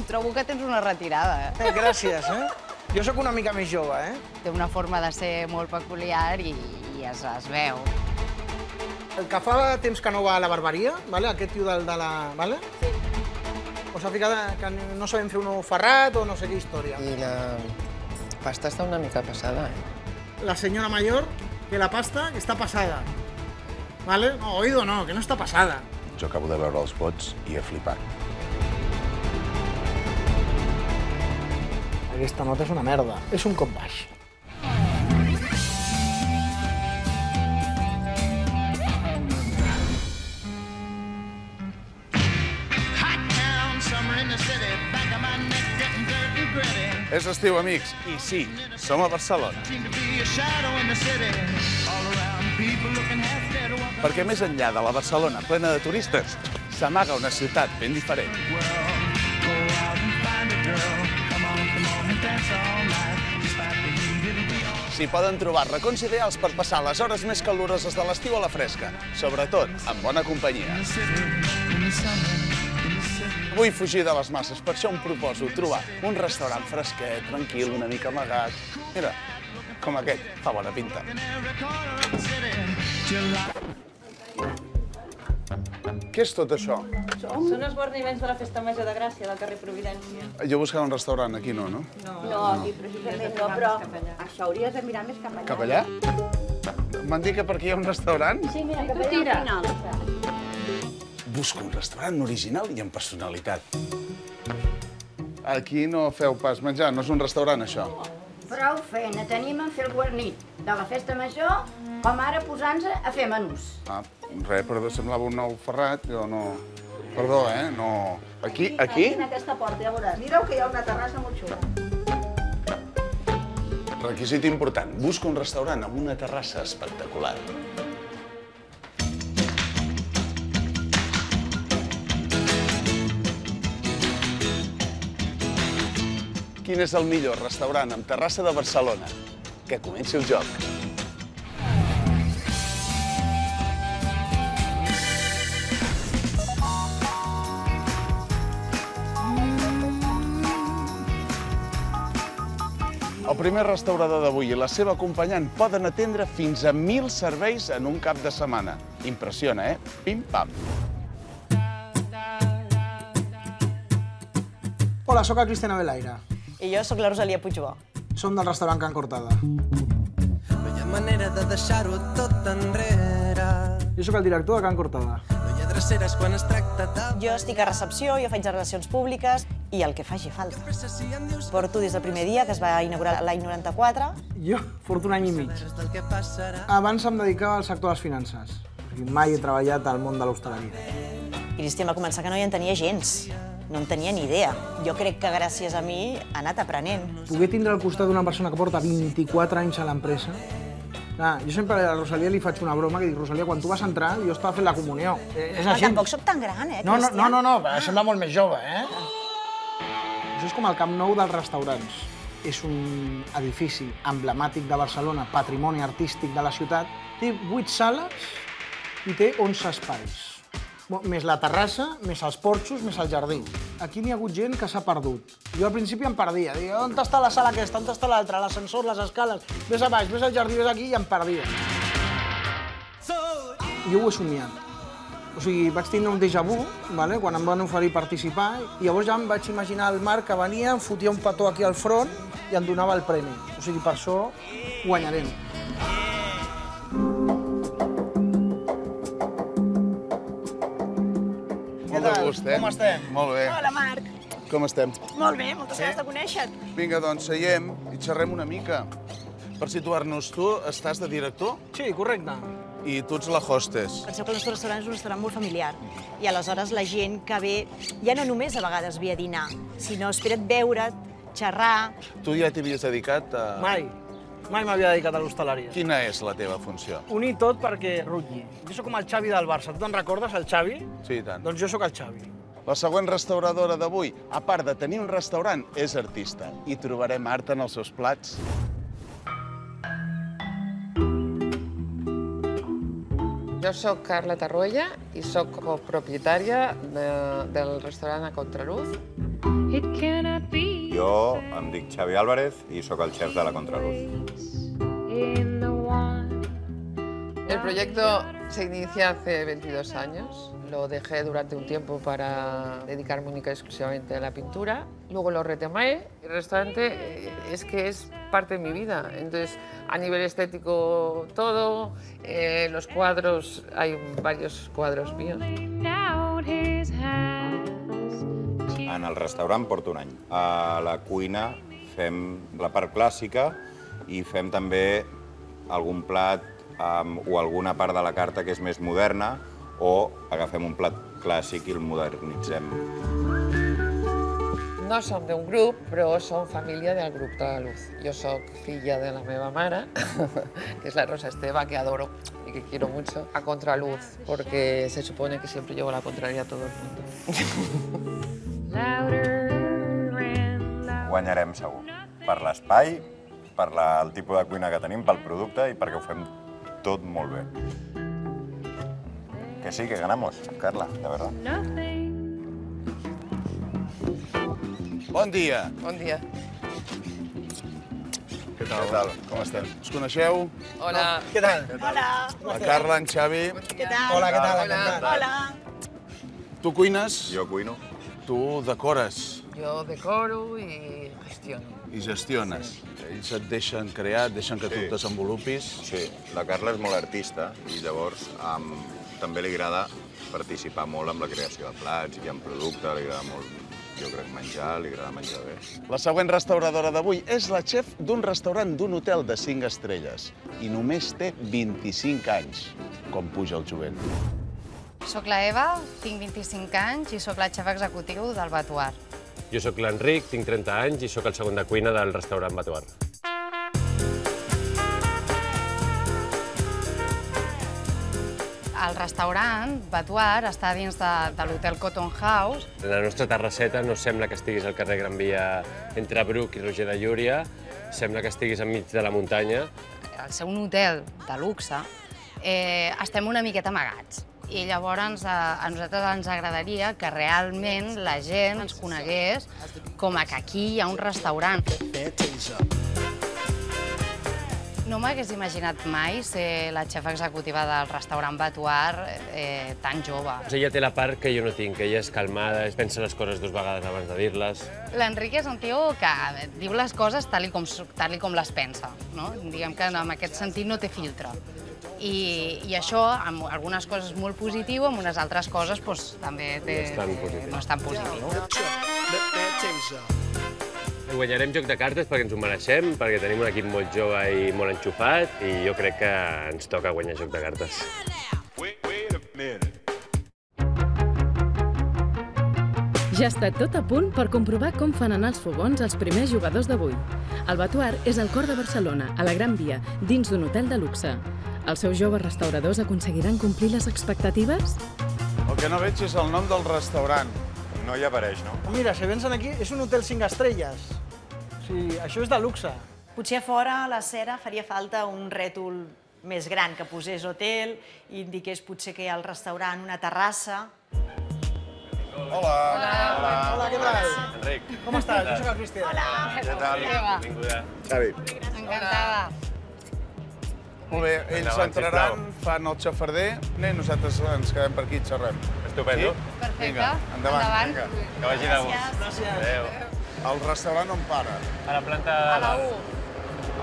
Trobo que tens una retirada. Gràcies, Jo sóc una mica més jove, Té una forma de ser molt peculiar i es veu. El que fa temps que no va a la barberia, aquest tio de la... Sí. O sigui, que no sabem fer un ferrat o no sé què història. I la pasta està una mica passada, La senyora mayor, que la pasta està passada. No, oído no, que no està passada. Jo acabo de veure els vots i he flipat. Aquesta nota és una merda. És un cop baix. És estiu, amics, i sí, som a Barcelona. Perquè més enllà de la Barcelona plena de turistes, s'amaga una ciutat ben diferent. S'hi poden trobar racons ideals per passar les hores més caloroses de l'estiu a la fresca, sobretot amb bona companyia. Vull fugir de les masses, per això em proposo trobar un restaurant fresquet, tranquil, una mica amagat. Mira, com aquest, fa bona pinta. Què és tot això? Són els guarniments de la Festa Major de Gràcia, del carrer Providència. Jo buscava un restaurant, aquí no, no? No, aquí precisament no, però això hauries de mirar més cap allà. Cap allà? M'han dit que per aquí hi ha un restaurant? Sí, mira, cap allà al final. Busco un restaurant original i amb personalitat. Aquí no feu pas menjar, no és un restaurant, això. Prou feina tenim en fer el guarnit de la Festa Major, com ara posant-nos a fer menús. Res, però semblava un nou ferrat, jo no... Perdó, no... Aquí? En aquesta porta, ja veuràs. Mireu que hi ha una terrassa molt xula. Requisit important, busco un restaurant amb una terrassa espectacular. Quin és el millor restaurant amb terrassa de Barcelona? Que comenci el joc. El primer restaurador d'avui i la seva acompanyant poden atendre fins a 1.000 serveis en un cap de setmana. Impressiona, Pim-pam. Hola, sóc el Cristian Abelaire. I jo sóc la Rosalia Puigbó. Som del restaurant Can Cortada. No hi ha manera de deixar-ho tot enrere. Jo sóc el director de Can Cortada. No hi ha dreceres quan es tracta de... Jo estic a recepció, jo faig relacions públiques i el que faci falta. Porto des del primer dia, que es va inaugurar l'any 94. Jo porto un any i mig. Abans em dedicava al sector de les finances. Mai he treballat al món de l'hostaleria. Cristian va començar que no hi entenia gens. No en tenia ni idea. Jo crec que gràcies a mi ha anat aprenent. Poder tindre al costat d'una persona que porta 24 anys a l'empresa... Jo sempre a la Rosalia li faig una broma que dic, Rosalia, quan tu vas entrar, jo estava fent la comunió. És així. Tampoc soc tan gran, Cristian? No, sembla molt més jove, Això és com el Camp Nou dels restaurants. És un edifici emblemàtic de Barcelona, patrimoni artístic de la ciutat. Té 8 sales i té 11 espais. Més la terrassa, més els porxos, més el jardí. Aquí n'hi ha hagut gent que s'ha perdut. Jo al principi em perdia. Dic, on està la sala aquesta, on està l'altra, l'ascensor, les escales, vés a baix, vés al jardí, vés aquí, i em perdia. Jo ho he somiat. O sigui, vaig tindre un déjà vu, quan em van oferir participar, i llavors ja em vaig imaginar el Marc que venia, em fotia un petó aquí al front i em donava el premi. O sigui, per això guanyarem. Molt de gust, Com estem? Molt bé. Hola, Marc. Com estem? Molt bé, moltes ganes de conèixer-te. Vinga, doncs, seiem i xerrem una mica. Per situar-nos, tu estàs de director Sí, correcte. i tu ets la hostess. Penseu que el nostre restaurant és un restaurant molt familiar i aleshores la gent que ve ja no només a vegades ve a dinar, sinó espera't veure't, xerrar. Tu ja t'hi havies dedicat a... Mai m'havia dedicat a l'hostaleria. Quina és la teva funció? Unir tot perquè rutlli. Jo sóc com el Xavi del Barça. Tu te'n recordes, el Xavi? Sí, i tant. Doncs jo sóc el Xavi. La següent restauradora d'avui, a part de tenir un restaurant, és artista. I trobarem art en els seus plats. Jo sóc Carla Tarroya i sóc copropietària del restaurant A Contraluz. Jo em dic Xavi Álvarez y sóc el chef de la Contraluz. El proyecto se inicia hace 22 años. Lo dejé durante un tiempo para dedicarme única y exclusivamente a la pintura. Luego lo retomé. El restaurante es parte de mi vida. Entonces, a nivel estético, todo. Los cuadros, hay varios cuadros míos. En el restaurant porto un any. A la cuina fem la part clàssica i fem també algun plat o alguna part de la carta que és més moderna o agafem un plat clàssic i el modernitzem. No som d'un grup, però som família del grup de la Luz. Jo soc filla de la meva mare, que es la Rosa Esteva, que adoro y que quiero mucho, a Contraluz, porque se supone que siempre llevo la contraria a todo el mundo. Guanyarem segur. Per l'espai, per el tipus de cuina que tenim, pel producte i perquè ho fem tot molt bé. Que sí, que ganamos, Carla, de verdad. Bon dia. Bon dia. Què tal? Com estem? Us coneixeu? Hola. Què tal? Hola. La Carla, en Xavi. Què tal? Hola, què tal? Hola. Encantat. Hola. Tu cuines, Jo cuino. tu decores Jo decoro i gestiono. i gestiones. Ells et deixen crear, et deixen que tu Sí. et desenvolupis. Sí, la Carla és molt artista i llavors també li agrada participar molt en la creació de plats i en producte, li agrada molt, jo crec, menjar, li agrada menjar bé. La següent restauradora d'avui és la xef d'un restaurant d'un hotel de 5 estrelles i només té 25 anys, com puja el jovent. Soc la Eva, tinc 25 anys i sóc la xef executiu del Batuar. Jo sóc l'Enric, tinc 30 anys i sóc el segon de cuina del restaurant Batuar. El restaurant Batuar està dins de l'hotel Cotton House. La nostra terrasseta no sembla que estiguis al carrer Gran Via entre Bruc i Roger de Llúria, sembla que estiguis enmig de la muntanya. Al ser un hotel de luxe, estem una miqueta amagats. I llavors a nosaltres ens agradaria que realment la gent ens conegués com que aquí hi ha un restaurant. No m'hagués imaginat mai ser la xef executiva del restaurant Batuar tan jove. Ella té la part que jo no tinc, que ella és calmada, pensa les coses 2 vegades abans de dir-les. L'Enric és un tio que diu les coses tal i com les pensa, no? Diguem que en aquest sentit no té filtre. I això, amb algunes coses molt positiu, amb unes altres coses també no és tan positiu. Guanyarem joc de cartes perquè ens ho mereixem, perquè tenim un equip molt jove i molt enxufat, i jo crec que ens toca guanyar joc de cartes. Ja està tot a punt per comprovar com fan anar els fogons els primers jugadors d'avui. El Batuar és al cor de Barcelona, a la Gran Via, dins d'un hotel de luxe. Els seus joves restauradors aconseguiran complir les expectatives? El que no veig és el nom del restaurant. No hi apareix, no? Mira, si vens aquí, és un hotel 5 estrelles. O sigui, això és de luxe. Potser a fora, a la cera, faria falta un rètol més gran que posés hotel i indiqués potser que hi ha el restaurant, una terrassa. Hola. Hola, què tal? Enric. Com estàs? Jo soc el Cristian. Hola. Què tal? Benvinguda. Xavi. Encantada. Molt bé, ells Endavant, entraran, sisplau. fan el xafarder i nosaltres ens quedem per aquí i xerrem. Estupendo. Perfecte. Vinga, endavant. Vinga, que vagi de gust. Gràcies. Adéu. El restaurant on para? A la planta A la dalt.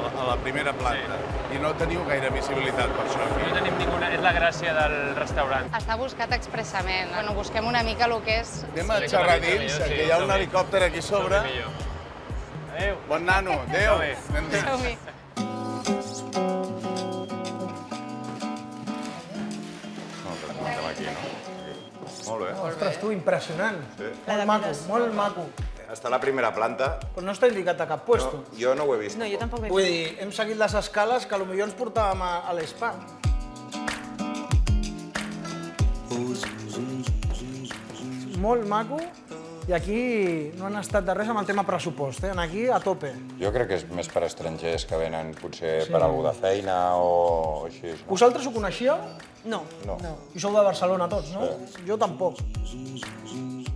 1. A la primera planta. I no teniu gaire visibilitat per això No aquí. tenim ninguna... És la gràcia del restaurant. Està buscat expressament. Bueno, busquem una mica el que és... Anem a xerrar dins, que hi ha un helicòpter aquí sobre. Adéu. Bon nano, adéu. Som-hi. Anem dins. Som-hi. No, però muntem aquí, no? Molt bé. Ostres, tu, impressionant. Sí. Molt maco, molt maco. Està a la primera planta. Però no està indicat a cap puesto. Jo no ho he vist. No, jo tampoc m'he Vull dir, hem seguit les escales que potser ens portàvem a l'Spa. Molt maco. I aquí no han estat de res amb el tema pressupost, eh? Aquí a tope. Jo crec que és més per estrangers que venen potser per algú de feina o així. No? Vosaltres ho coneixíeu? No. No. I sou de Barcelona tots, no? Jo tampoc.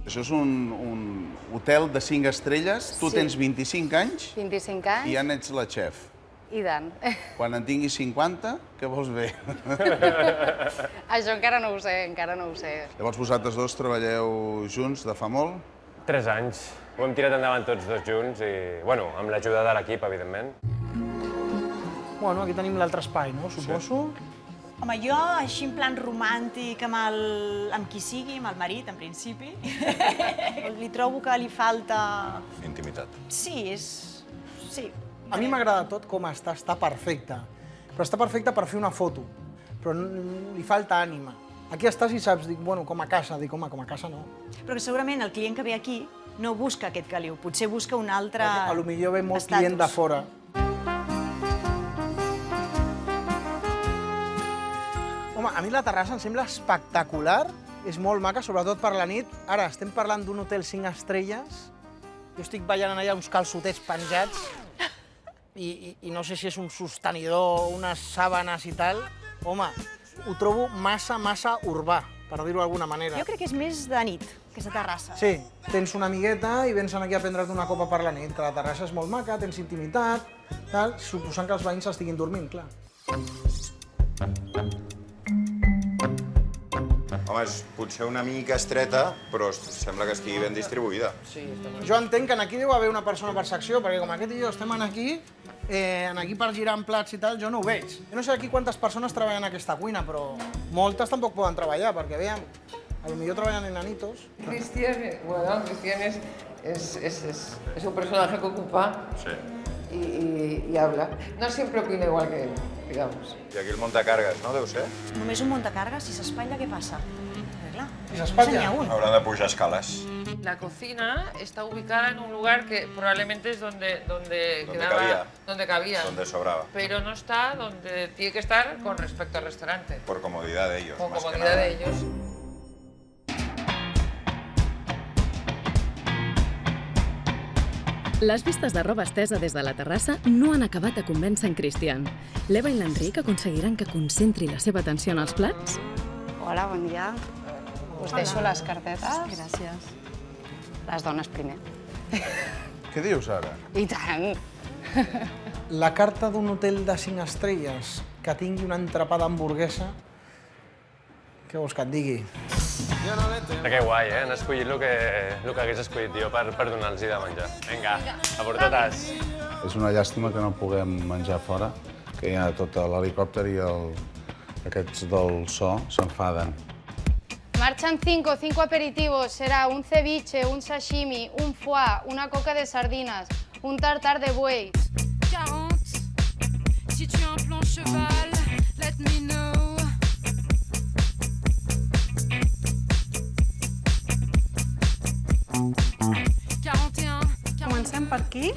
Això és un hotel de 5 estrelles, tu tens 25 anys 25 anys. i ja n'ets la xef. I tant. Quan en tinguis 50, què vols fer? Això encara no ho sé, encara no ho sé. Llavors vosaltres dos treballeu junts de fa molt? 3 anys. Ho hem tirat endavant tots dos junts i, bueno, amb l'ajuda de l'equip, evidentment. Bueno, aquí tenim l'altre espai, no? Suposo. Home, jo, així en plan romàntic, amb qui sigui, amb el marit, en principi, li trobo que li falta... Intimitat. Sí, sí. A mi m'agrada tot com està, està perfecte. Però està perfecte per fer una foto. Però li falta ànima. Aquí estàs i saps, dic, bueno, com a casa. Dic, home, com a casa no. Però que segurament el client que ve aquí no busca aquest caliu, potser busca un altre estatus. A lo millor ve molt client de fora. Home, a mi la terrassa em sembla espectacular. És molt maca, sobretot per la nit. Ara, estem parlant d'un hotel 5 estrelles. Jo estic ballant allà uns calçotets penjats. I no sé si és un sostenidor, unes sàbanes i tal. Home, ho trobo massa urbà, per dir-ho d'alguna manera. Jo crec que és més de nit, que és de terrassa. Sí, tens una amigueta i vens aquí a prendre't una copa per la nit, que la terrassa és molt maca, tens intimitat, tal, suposant que els veïns estiguin dormint, clar. Home, és potser una mica estreta, però sembla que estigui ben distribuïda. Jo entenc que aquí deu haver una persona per secció, perquè com aquest i jo estem aquí per girar en plats i tal, jo no ho veig. Jo no sé aquí quantes persones treballen en aquesta cuina, però moltes tampoc poden treballar, perquè veiem, potser treballen en anitos. Cristian es un personaje que ocupa y habla. No siempre opina igual que él, digamos. I aquí el montacargues, no? Deu ser? Només un montacargues, si s'espatlla, què passa? Clar, si s'espatlla? Hauran de pujar escales. La cocina está ubicada en un lugar que probablemente es donde cabía. Donde sobraba. Pero no está donde tiene que estar con respecto al restaurante. Por comodidad de ellos, Con más que comodidad nada. de ellos. Les vistes de roba estesa des de la terrassa no han acabat de convèncer en Cristian. L'Eva i l'Enric aconseguiran que concentri la seva atenció en els plats? Hola, bon dia. Us deixo les cartetes. Gràcies. Les dones primer. Què dius ara? I tant. La carta d'un hotel de 5 estrelles que tingui una entrepà d'hamburguesa, què vols que et digui? Que guai, eh? Han escollit el que hagués escollit jo per donar-los de menjar. Vinga, a por totes. És una llàstima que no puguem menjar fora, que hi ha tot l'helicòpter i aquests del so s'enfaden. Marchan 5 aperitivos. Será un ceviche, un sashimi, un foie, una coca de sardinas, un tartar de buey. 40. Si tu as un plan cheval, let me know. Comencem per aquí,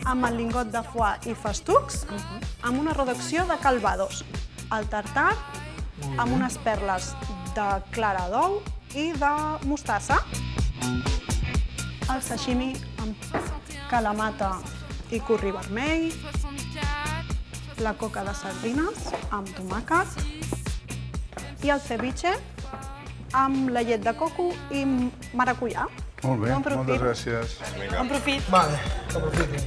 amb el lingot de foie i festucs, amb una reducció de calvados. El tartar, amb unes perles de clara d'ou i de mostassa. El sashimi amb calamata i curri vermell. La coca de sardines amb tomàquet. I el ceviche amb la llet de coco i maracuyà. Molt bé, moltes gràcies. Bon profit. Vale, que aprofiti.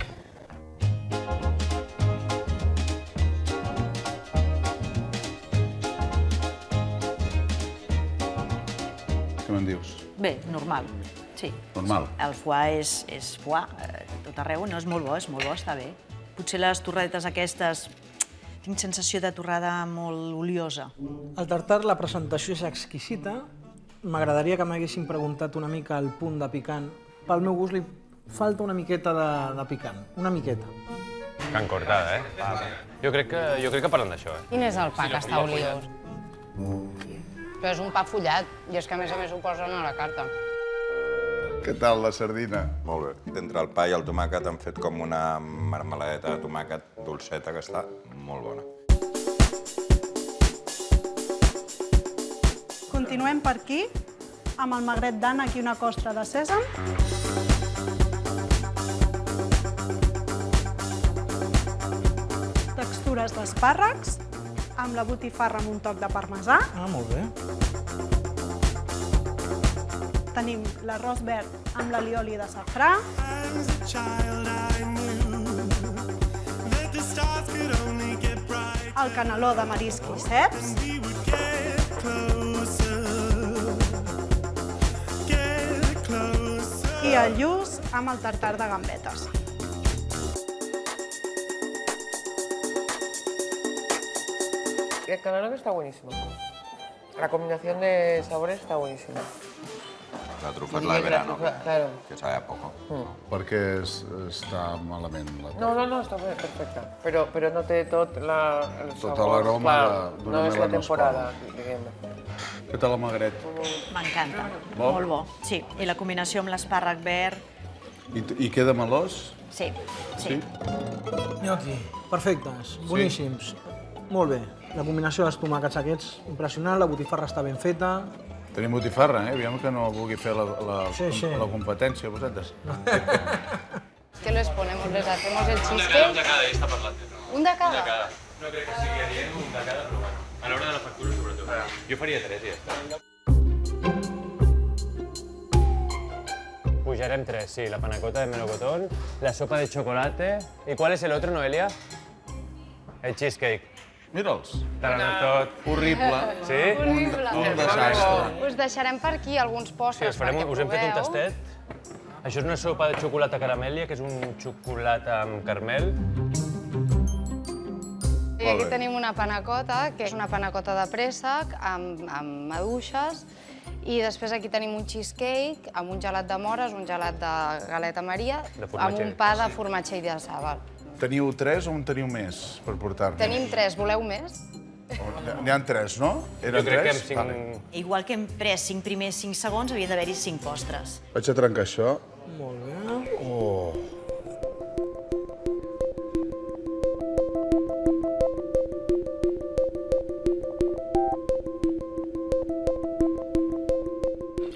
Què me'n dius? Bé, normal, sí. Normal? El foie és foie, tot arreu, no és molt bo, està bé. Potser les torradetes aquestes, tinc sensació de torrada molt oliosa. El tartar, la presentació és exquisita. M'agradaria que m'haguessin preguntat una mica el punt de picant. Pel meu gust li falta una miqueta de picant, una miqueta. Can cortada, eh? Jo crec que parlen d'això, eh? Quin és el pa que està oliós? Però és un pa fullat, i és que a més ho posen a la carta. Què tal, la sardina? Molt bé. D'entre el pa i el tomàquet han fet com una marmeladeta de tomàquet dolceta que està molt bona. Continuem per aquí, amb el magret d'ànec i una costra de sèsam. Textures d'espàrrecs, amb la botifarra amb un toc de parmesà. Ah, molt bé. tenim l'arròs verd amb l'alioli de safrà, el caneló de marisc i ceps, i el lluç amb el tartar de gambetes. El canelón está buenísimo. La combinación de sabores está buenísima. La trufa es la de verano, claro. que sabe a poco. Perquè està malament la trufa. No, està perfecta. Però no té tot el sabor. Tot l'aroma d'una no és la melanospora. temporada, diguem. Què tal el magret? M'encanta, Bo? molt bo. Sí, i la combinació amb l'espàrrec verd, I queda melós? sí. Gnocchi, perfectes, boníssims. Molt bé. La combinació dels tomàquets aquests, impressionant, la botifarra està ben feta. Tenim botifarra, Aviam que no vulgui fer Sí. la competència, vosaltres. ¿Qué les ponemos? ¿Les hacemos el cheesecake? Un de cada, i està parlat. Un de cada? No crec que sigui adient un de cada, però bueno. A l'hora de la factura, sobretot. Jo faria 3 i ja està. Pujarem 3, sí. La panacota de melocotón, la sopa de chocolate... ¿Y cuál es el otro, Noelia? El cheesecake. Mira'ls. Tot. Horrible. Sí? Un desastre. Us deixarem per aquí alguns Sí, postres perquè us hem fet un proveu. tastet. Això és una sopa de xocolata caramèlia, que és un xocolata amb carmel. I aquí tenim una panacota, que és una panacota de préssec amb maduixes. I després aquí tenim un cheesecake amb un gelat de mores, un gelat de galeta Maria, amb un pa de formatge i de saba. Teniu 3 o en teniu més per portar-nos? Tenim 3, voleu més? N'hi ha 3, no? Eren Jo crec que 3? amb 5... Igual que hem pres 5 primers 5 segons, havia d'haver-hi 5 postres. Vaig a trencar això. Molt bé. Oh.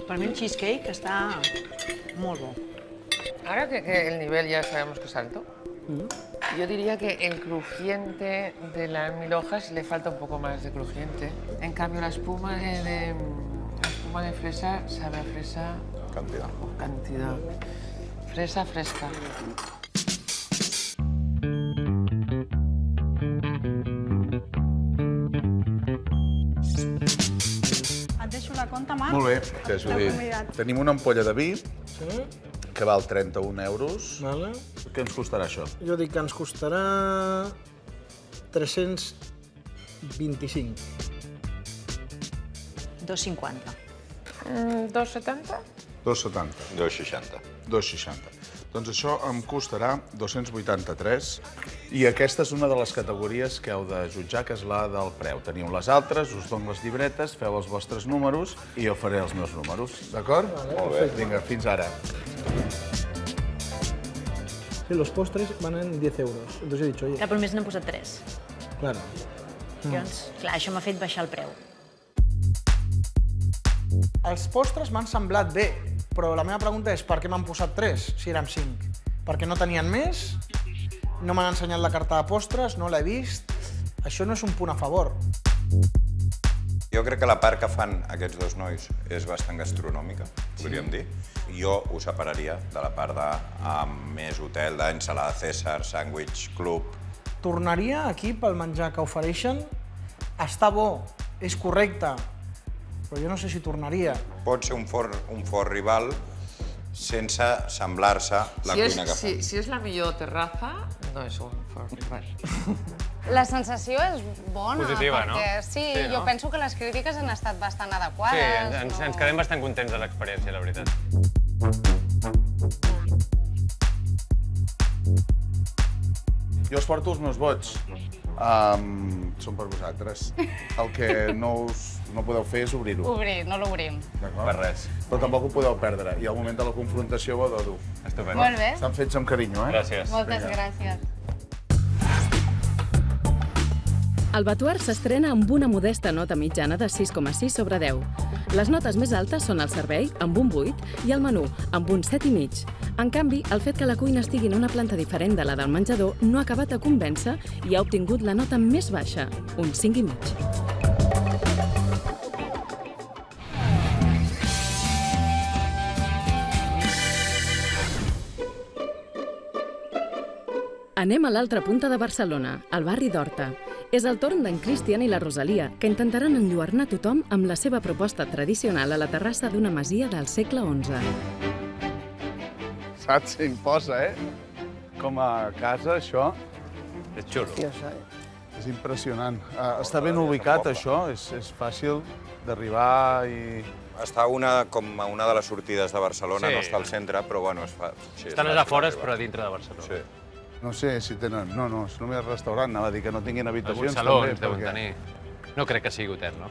Per mi el cheesecake està molt bo. Ahora que el nivel ya sabemos que es alto, yo diría que el crujiente de las 1000 hojas le falta un poco más de crujiente. En cambio, la espuma de fresa sabe a fresa... Cantidad. Cantidad. Fresa fresca. Et deixo la compta, Marc. Molt bé, que és dir, convidat. tenim una ampolla de vi Sí? que val 31 euros. Vale. Què ens costarà això? Jo dic que ens costarà 325. 2,50. 2,70? 2,70. 2,60. 2,60. Doncs això em costarà 283 i aquesta és una de les categories que heu de jutjar, que és la del preu. Teniu les altres, us dono les llibretes, feu els vostres números i jo faré els meus números, d'acord? Molt bé. Vinga, fins ara. Sí, los postres van en 10 euros. Entonces he dicho, oye, Clar, però només n'han posat 3. claro. Llavors, clar, això m'ha fet baixar el preu. Els postres m'han semblat bé, però la meva pregunta és per què m'han posat 3, si érem 5? Perquè no tenien més? No m'han ensenyat la carta de postres? No l'he vist? Això no és un punt a favor. Jo crec que la part que fan aquests dos nois és bastant gastronòmica, podríem dir. Jo ho separaria de la part de més hotel, d'ensalada César, sàndwich, club. Tornaria aquí pel menjar que ofereixen. Està bo, és correcte, però jo no sé si tornaria. Pot ser un fort rival sense semblar-se la cuina que fan. Si és la millor terraza, no és un fort rival. La sensació és bona, Positiva, no? perquè sí, Sí, no? jo penso que les crítiques han estat bastant Sí, adequades. ens quedem bastant contents de l'experiència, la veritat. Jo us porto els meus vots. Són per vosaltres. El que no podeu fer és obrir-ho. Obrir, no l'obrim. D'acord? Per res. Però tampoc ho podeu perdre. I al moment de la confrontació ho dono. Estupendo. Molt bé. Estan fets amb carinyo, Gràcies. Moltes gràcies. El Batuar s'estrena amb una modesta nota mitjana de 6,6 sobre 10. Les notes més altes són el servei, amb un 8, i el menú, amb un 7,5. En canvi, el fet que la cuina estigui en una planta diferent de la del menjador no ha acabat de convèncer i ha obtingut la nota més baixa, un 5,5. Anem a l'altra punta de Barcelona, al barri d'Horta. És el torn d'en Cristian i la Rosalia, que intentaran enlluernar tothom amb la seva proposta tradicional a la terrassa d'una masia del segle XI. Saps? S'imposa, Com a casa, això. És xulo. És impressionant. Està ben ubicat, això? És fàcil d'arribar i... Està com a una de les sortides de Barcelona, no està al centre, però bueno, es fa... Estan als afores, però a dintre de Barcelona. Sí. No sé si tenen... No, és només restaurant, anava a dir que no tinguin habitacions. Alguns salons deuen tenir. No crec que sigui hotel, no?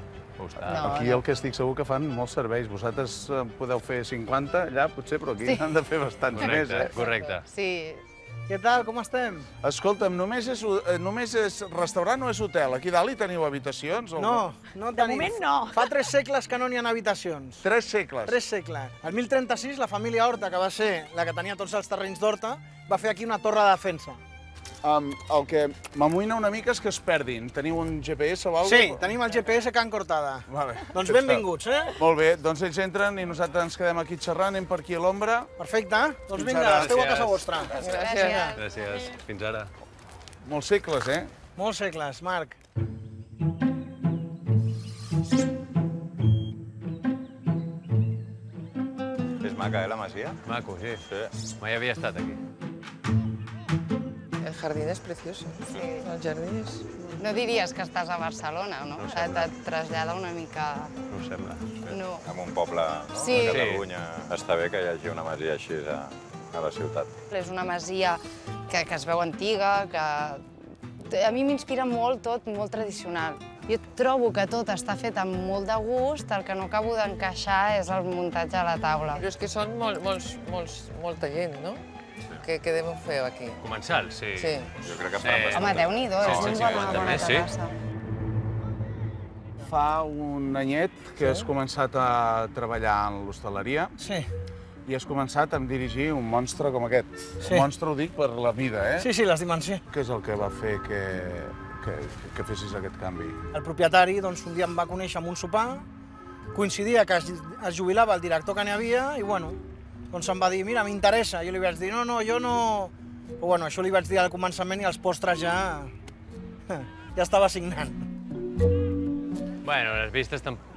Aquí el que estic segur que fan molts serveis. Vosaltres podeu fer 50 allà, potser, però aquí han de fer bastants més, Correcte. Sí. Què tal, com estem? Escolta'm, només és restaurant o és hotel? Aquí dalt hi teniu habitacions? No De moment no. Fa 3 segles que no n'hi ha habitacions. 3 segles? 3 segles. El 1036, la família Horta, que va ser la que tenia tots els terrenys d'Horta, va fer aquí una torre de defensa. El que m'amoïna una mica és que es perdin. Teniu un GPS o alguna cosa? Sí, tenim el GPS Can Cortada. Vale. Doncs benvinguts, Molt bé, doncs ells entren i nosaltres ens quedem aquí xerrant, anem per aquí a l'ombra. Perfecte. Doncs vinga, esteu a casa vostra. Gràcies. Fins ara. Molts segles, Molts segles, Marc. És maca, la masia? Maco, sí. Mai havia estat aquí. El jardín es precioso. Sí. El jardín és... No diries que estàs a Barcelona, no? Et trasllada una mica... No ho sembla. No. En un poble de Catalunya està bé que hi hagi una masia així a la ciutat. És una masia que es veu antiga, que a mi m'inspira molt tot, molt tradicional. Jo trobo que tot està fet amb molt de gust, el que no acabo d'encaixar és el muntatge a la taula. Però és que són molta gent, no? Que deveu fer aquí. Comensals, sí. Jo crec que faran bastant. Home, Déu-n'hi-do, és una bona terrassa. Fa un anyet que has començat a treballar en l'hostaleria. Sí. I has començat a dirigir un monstre com aquest. Sí. Un monstre ho dic per la mida, Sí, les dimensions. Què és el que va fer que fessis aquest canvi? El propietari, doncs, un dia em va conèixer en un sopar, coincidia que es jubilava el director que n'hi havia i, bueno, doncs em va dir, mira, m'interessa. Jo li vaig dir, no, jo no... Però, bueno, això li vaig dir al començament i als postres ja estava signant. Bueno, les vistes tampoc...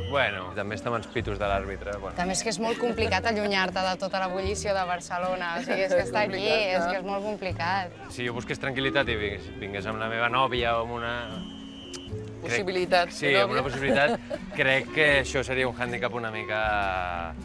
Bueno, també estem als pitos de l'àrbitre. També és que és molt complicat allunyar-te de tota l'ebullició de Barcelona. O sigui, és que estar aquí és que és molt complicat. Si jo busqués tranquil·litat i vingués amb la meva nòvia o amb una... Possibilitat. Sí, amb una possibilitat, crec que això seria un hàndicap una mica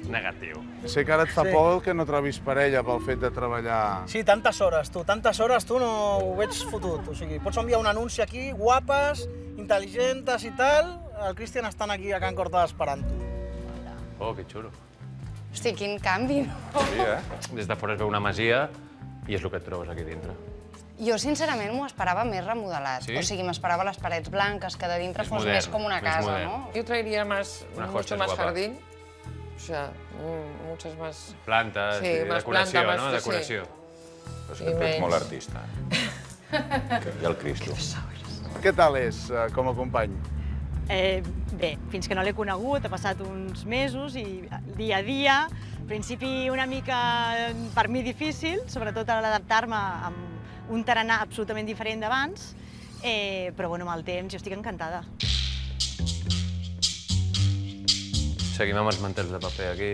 negatiu. Sé que ara et fa por que no trobis parella pel fet de treballar... Sí, tantes hores, tu no ho veig fotut. O sigui, pots enviar un anunci aquí, guapes, intel·ligents i tal, el Cristian estan aquí a Can Cortada esperant-ho. Oh, que xulo. Hosti, quin canvi, no? Sí, Des de fora es veu una masia i és el que et trobes aquí dintre. Jo, sincerament, m'ho esperava més remodelat. Sí? O sigui, m'esperava les parets blanques, que de dintre fos més com una casa, no? Yo traería mucho más guapa. jardín. O sea, muchas más... Plantes, Sí, más decoració, planta, no? más- Decoració. Però és que tu ets molt artista. I el Cristo. Què tal és com a company? Bé, fins que no l'he conegut, ha passat uns mesos i dia a dia, al principi una mica per mi difícil, sobretot a l'adaptar-me amb un tarannà absolutament diferent d'abans, però bueno, amb el temps jo estic encantada. Seguim amb els mantels de paper aquí.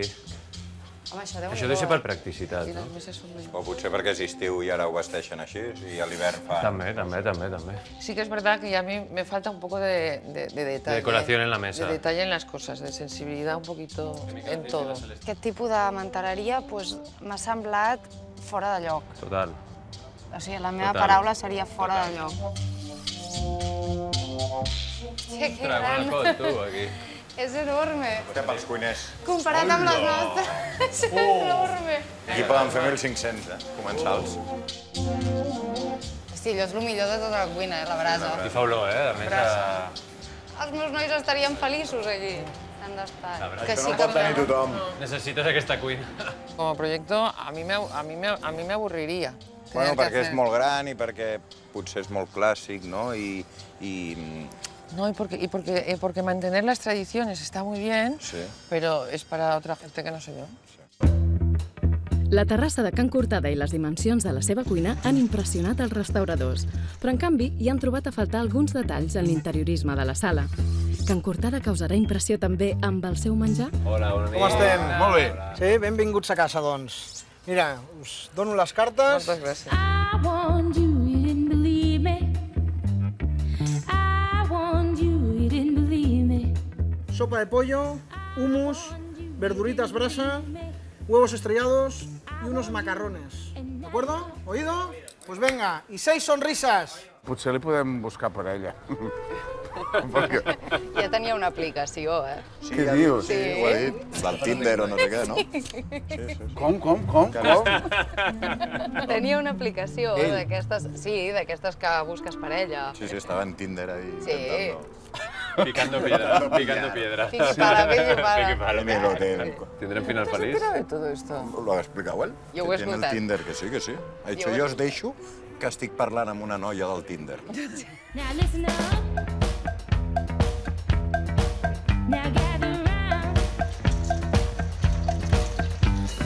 Home, això deu Això deu ser per practicitat, no? O potser perquè és estiu i ara ho vesteixen així i a l'hivern fa... També. Sí que es verdad que a mí me falta un poco de detalle. De decoración en la mesa. De detalle en las cosas, de sensibilidad un poquito en todo. Aquest tipus de manteleria m'ha semblat fora de lloc. Total. O sigui, la meva paraula seria fora de lloc. Hòstia, que gran. tu, aquí. És enorme. Estem pels cuiners. Comparat amb les nostres, és enorme. Aquí poden fer 1.500, comensals. Hosti, allò és el millor de tota la cuina, la brasa. I fa olor, a més de... Els meus nois estarien feliços aquí. Han d'estar. Això no ho pot tenir tothom. Necessites aquesta cuina. Como proyecto, a mí me aburriría. Bueno, tener que perquè és hacer- molt gran i perquè potser és molt clàssic, no? No, y porque mantener las tradiciones está muy bien, Sí. pero es para otra gente que no soy yo. La terrassa de Can Cortada i les dimensions de la seva cuina han impressionat els restauradors, però en canvi hi han trobat a faltar alguns detalls en l'interiorisme de la sala. Can Cortada causarà impressió també amb el seu menjar? Hola, bona nit. Com estem? Molt bé. Sí, benvinguts a casa, doncs. Mira, us dono les cartes. Moltes gràcies. I warned you, you didn't believe me. I warned you, you didn't believe me. Sopa de pollo, hummus, verduritas brasa, huevos estrellados y unos macarrones. ¿De acuerdo? ¿Oído? Pues venga, y 6 sonrisas. Potser li podem buscar parella. Ja tenia una aplicació, eh? Què dius? Sí. Ho ha dit, del Tinder o no sé què, no? Com? Tenia una aplicació d'aquestes... Sí, d'aquestes que busques parella. Sí, estava en Tinder ahí intentando... Picando piedra. Piqui para. ¿Tendrán final feliz? ¿Qué de todo esto? Lo ha explicado él. Jo ho he Que tiene el escoltat. Tinder, que sí. Ha dicho, jo us deixo que estic parlant amb una noia del Tinder. Now listen up. Now gather round.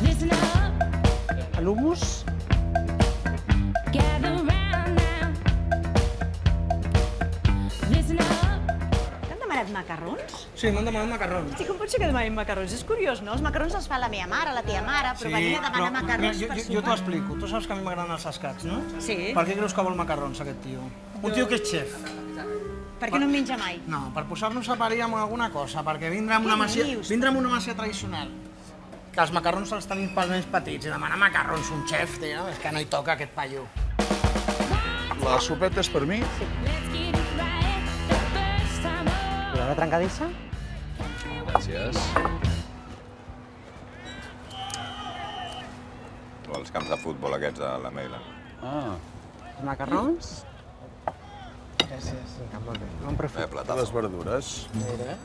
Listen up. L'hummus? Gather round now. Listen up. T'han demanat macarrons? Sí, m'han demanat macarrons. Sí, com pot ser que demanin macarrons? És curiós, no? Els macarrons els fa la meva mare, la tia mare, però venir a demanar macarrons per Jo t'ho explico. Tu saps que a mi m'agraden els escacs, no? Sí. Per què creus que vol macarrons, aquest tio? Un tio que és xef. Per què no en menja mai? No, per posar-nos a parir amb alguna cosa, perquè vindrà amb una masia tradicional. Que els macarrons els tenim pels nens petits i demanar macarrons un xef, tio, és que no hi toca aquest paio. La sopeta és per mi? Let's get it right the first time. Una trencadissa? Gràcies. Els camps de futbol aquests de la Meila. Els macarrons? Gràcies. Molt bé. No em preocupo. Les verdures. Mira.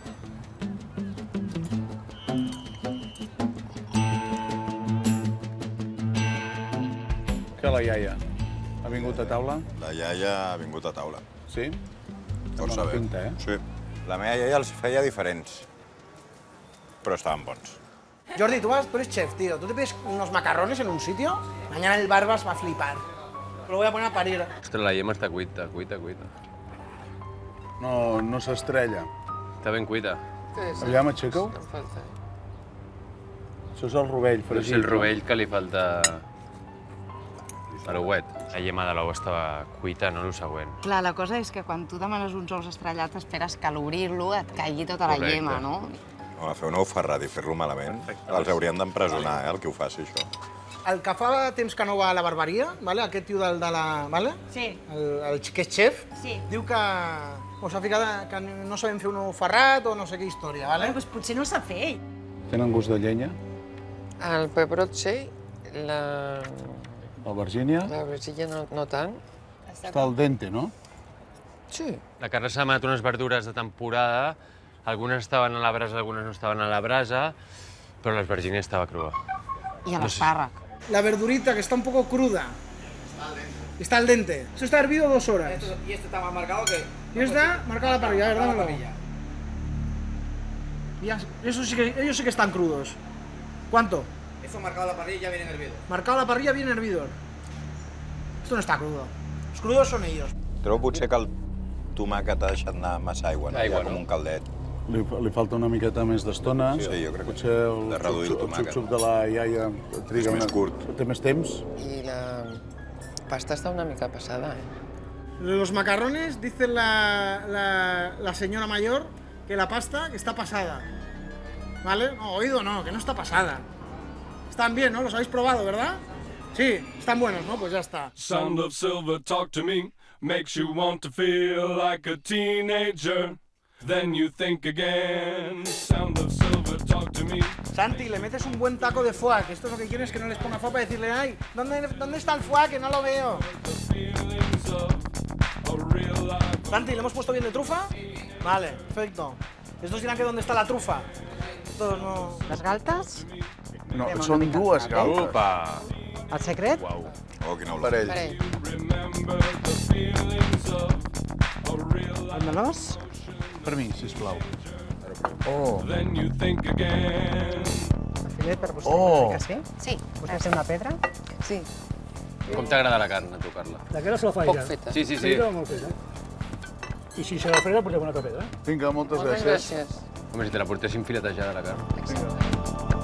Que la iaia ha vingut a taula? La iaia ha vingut a taula. Sí? Força Bona bé. pinta, Sí. La meva iaia els feia diferents, però estaven bons. Jordi, tú eres chef, tío. ¿Tú te pides unos macarrones en un sitio? Mañana el Barbas va a flipar. Lo voy a poner a parir. Ostres, la Gemma està cuita. No s'estrella. Està ben cuita. Aviam, aixeca-ho. No falta. Això és el rovell És fregit. el rovell que li falta a l'ouet. La Gemma de l'ou estava cuita, no el següent. Clar, la cosa és que quan tu demanes uns ous estrellats esperes que a l'obrir-lo et caigui tota la Correcte. llema, no? Home, fer un ou ferrat i fer-lo malament, els haurien d'empresonar, el que ho faci, això. El que fa temps que no va a la barberia, vale? Aquest tio de la... Vale? Sí. El que és xef, Sí. diu que s'ha ficat que no sabem fer un ou ferrat o no sé què història, vale? Doncs potser no ho sap fer ell. Tenen gust de llenya? El pebrot sí, la Virgínia? Virgínia no tant. Està al dente, no? Sí. La Carla s'ha demanat unes verdures de temporada. Algunes estaven a la brasa, algunes no estaven a la brasa, però l'Virgínia estava crua. I a l'espàrrec. La verdurita, que está un poco cruda. Está al dente. Eso está hervido 2 horas. ¿Y esto está más marcado que? Y está marcado a la parrilla, ¿verdad? La parrilla. Ellos sí que están crudos. ¿Cuánto? Eso marcado a la parrilla viene hervido. Marcado a la parrilla, bien hervidor. Esto no está crudo. Los crudos son ellos. Trobo potser que el tomàquet ha deixat anar massa aigua, no? Aigua, Hi ha com no? un caldet. Li falta una miqueta més d'estona. Sí, jo crec que Potser el de reduir el xup-xup tomàquet. xup-xup de la iaia triga És més curt. Té més temps. I la pasta està una mica passada, Los macarrones, dice la señora mayor, que la pasta está pasada. ¿Vale? No, oído no, que no está pasada. Están bien, ¿no? Los habéis probado, ¿verdad? Sí, están buenos, ¿no? Pues ya está. Sound of silver, talk to me, makes you want to feel like a teenager. Then you think again. Sound of silver, talk to me. Santi, le metes un buen taco de foie, que esto es lo que quieren es que no les ponga foie para decirle, ay, ¿dónde está el foie? Que no lo veo. Santi, ¿le hemos puesto bien de trufa? Vale, perfecto. Estos dirán que dónde está la trufa. Estos no... Les galtes? No, són dues galtes. Opa! El secret? Uau. Oh, quina olor. Per ell. El melós? Per mi, sisplau. Oh. Then you think again. Llet per vostè, que sí? Sí. Vostè té una pedra? Sí. Com t'agrada la carn, a tu, Carla? De què la se la fa Poc ella? feta. Sí, sí, sí. Feta o molt feta? I si se la frega, porteu una altra pedra. Vinga, moltes Moltes gràcies. gràcies. Home, si te la portéssim filetejada, la carn.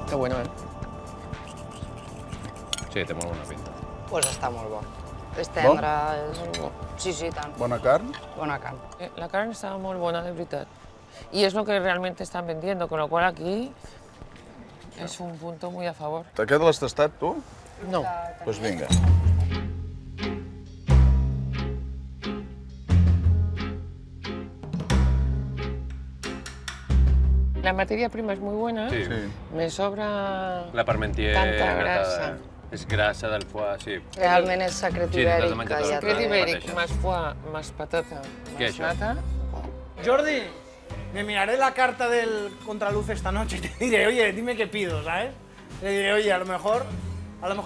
Que bueno, eh? Sí, té molt bona pinta. Pues està molt bo. És tendre, és... Sí, sí, tant. Bona carn? Bona carn. La carn estaba muy buena, de verdad. Y es lo que realmente están vendiendo, con lo cual aquí es un punto muy a favor. Aquest l'has tastat, tu? No. Doncs vinga. La materia prima es muy buena. Sí. Me sobra La parmentier tanta natada. grasa. És grasa del foie, sí. Realment és secret Sí, ibèric. t'has de menjar tot. Secret ibèric, Mateixa. más foie, más patata, Què, más això? nata. Jordi, me miraré la carta del contraluz esta noche y te diré, oye, dime qué pido, ¿sabes? Le diré, oye, a lo mejor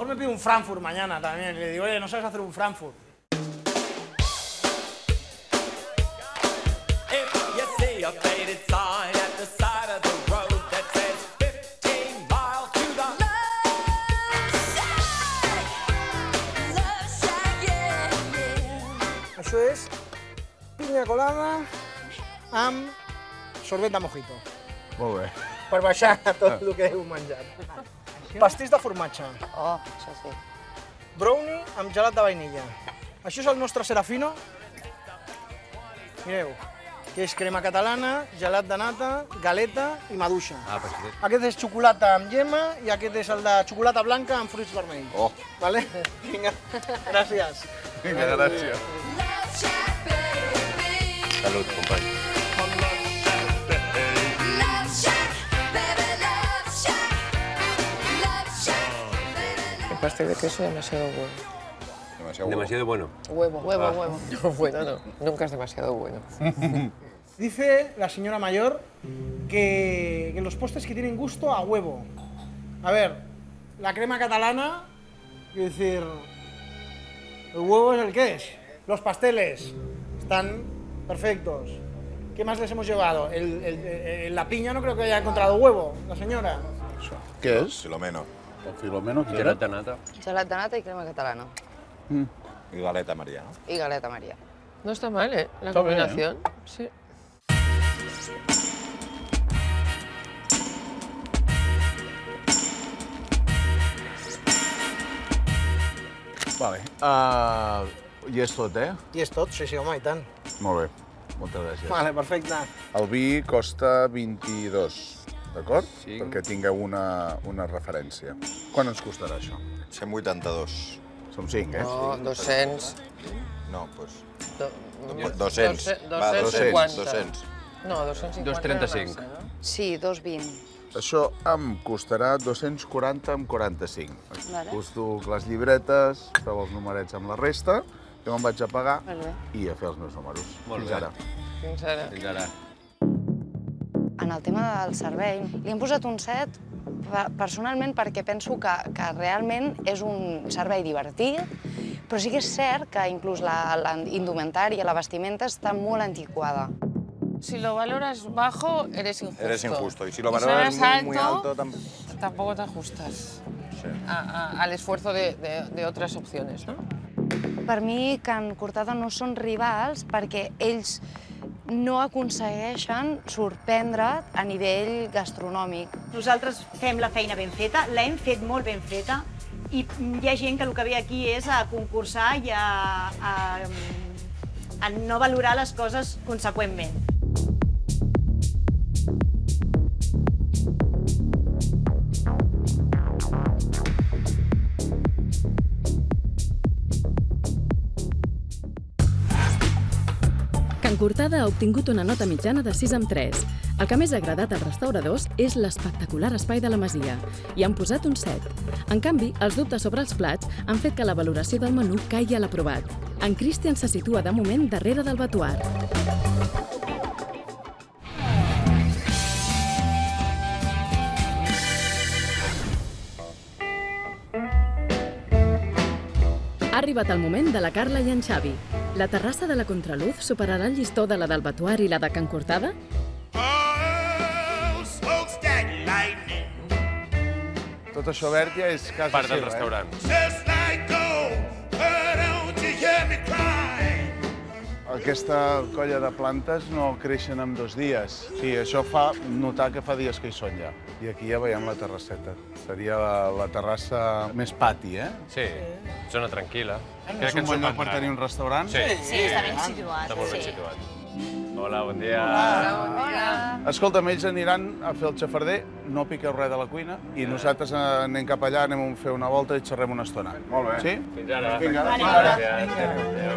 me pido un Frankfurt mañana también. Le digo, oye, ¿no sabes hacer un Frankfurt? Això és pinya colada amb sorbet de mojito. Molt bé. Per baixar tot el que heu menjat. Pastís de formatge. Oh, això sí. Brownie amb gelat de vainilla. Això és el nostre Serafino. Mireu, que és crema catalana, gelat de nata, galeta i maduixa. Ah, perfecte. Aquest és xocolata amb gemma i aquest és el de xocolata blanca amb fruits vermells. Oh. Vale? Vinga, gràcies. Vinga, gràcies. Salut, company. El pastel de queso demasiado bueno. Demasiado bueno. Huevo. Huevo. No, bueno, no. Nunca es demasiado bueno. Dice la señora mayor que los postres que tienen gusto a huevo. A ver, la crema catalana, quiero decir, el huevo es el que es. Los pasteles están perfectos. ¿Qué más les hemos llevado? La piña no creo que haya encontrado huevo, la señora. Què és? Filomeno. El Filomeno, què era? Gelat de nata. Gelat de nata i crema catalana. I galeta Maria, no? I galeta Maria. No está mal, ¿eh? La Está bien, combinación. Sí. Vale. I és tot, eh? I és tot? Sí, home, i tant. Molt bé. Moltes gràcies. Vale, perfecte. El vi costa 22, d'acord? Sí. Perquè tingueu una referència. Quan ens costarà això? 182. Som 5, eh? No, 200. No, doncs... Do- 200. Va, 250. 200. No, 250. 235. era massa, Sí, 2,20. Això em costarà 240 amb 45. Vale. Costo les llibretes, feu els numerets amb la resta, jo me'n vaig a pagar Molt bé. i a fer els meus números. Molt Fins bé. ara. no? Fins ara. Fins ara. En el tema del servei, li hem posat un 7 personalment perquè penso que realment és un servei divertit, però sí que és cert que inclús la indumentària, la vestimenta està molt antiquada. Si lo valoras bajo, eres injusto. Eres injusto. Y si lo Y si valoras eres muy alto, tampoco te ajustas al esfuerzo de otras opciones, ¿no? Per mi, Can Cortada no són rivals perquè ells no aconsegueixen sorprendre't a nivell gastronòmic. Nosaltres fem la feina ben feta, l'hem fet molt ben feta, i hi ha gent que el que ve aquí és a concursar i a no valorar les coses conseqüentment. Can Cortada ha obtingut una nota mitjana de 6 amb 3. El que més ha agradat als restauradors és l'espectacular espai de la masia. Hi han posat un 7. En canvi, els dubtes sobre els plats han fet que la valoració del menú caigui a l'aprovat. En Christian se situa de moment darrere del Batuar. arribat el moment de la Carla i en Xavi. La terrassa de la Contraluz superarà el llistó de la del Batuar i la de Can Cortada? Tot això, Bèrtia, és casa Part del seva, restaurant. Aquesta colla de plantes no creixen en 2 dies. Sí, això fa notar que fa dies que hi són ja. I aquí ja veiem la terrasseta. Seria la terrassa més pati, eh? Sí, zona tranquil·la. És un bon lloc per tenir un restaurant? Sí, està ben situat. Està molt ben situat. Hola, bon dia. Hola. Escolta'm, ells aniran a fer el xafarder, no piqueu res de la cuina, i nosaltres anem cap allà, anem a fer una volta i xerrem una estona. Molt bé. Sí? Fins ara. Vinga, Fins ara. Adéu.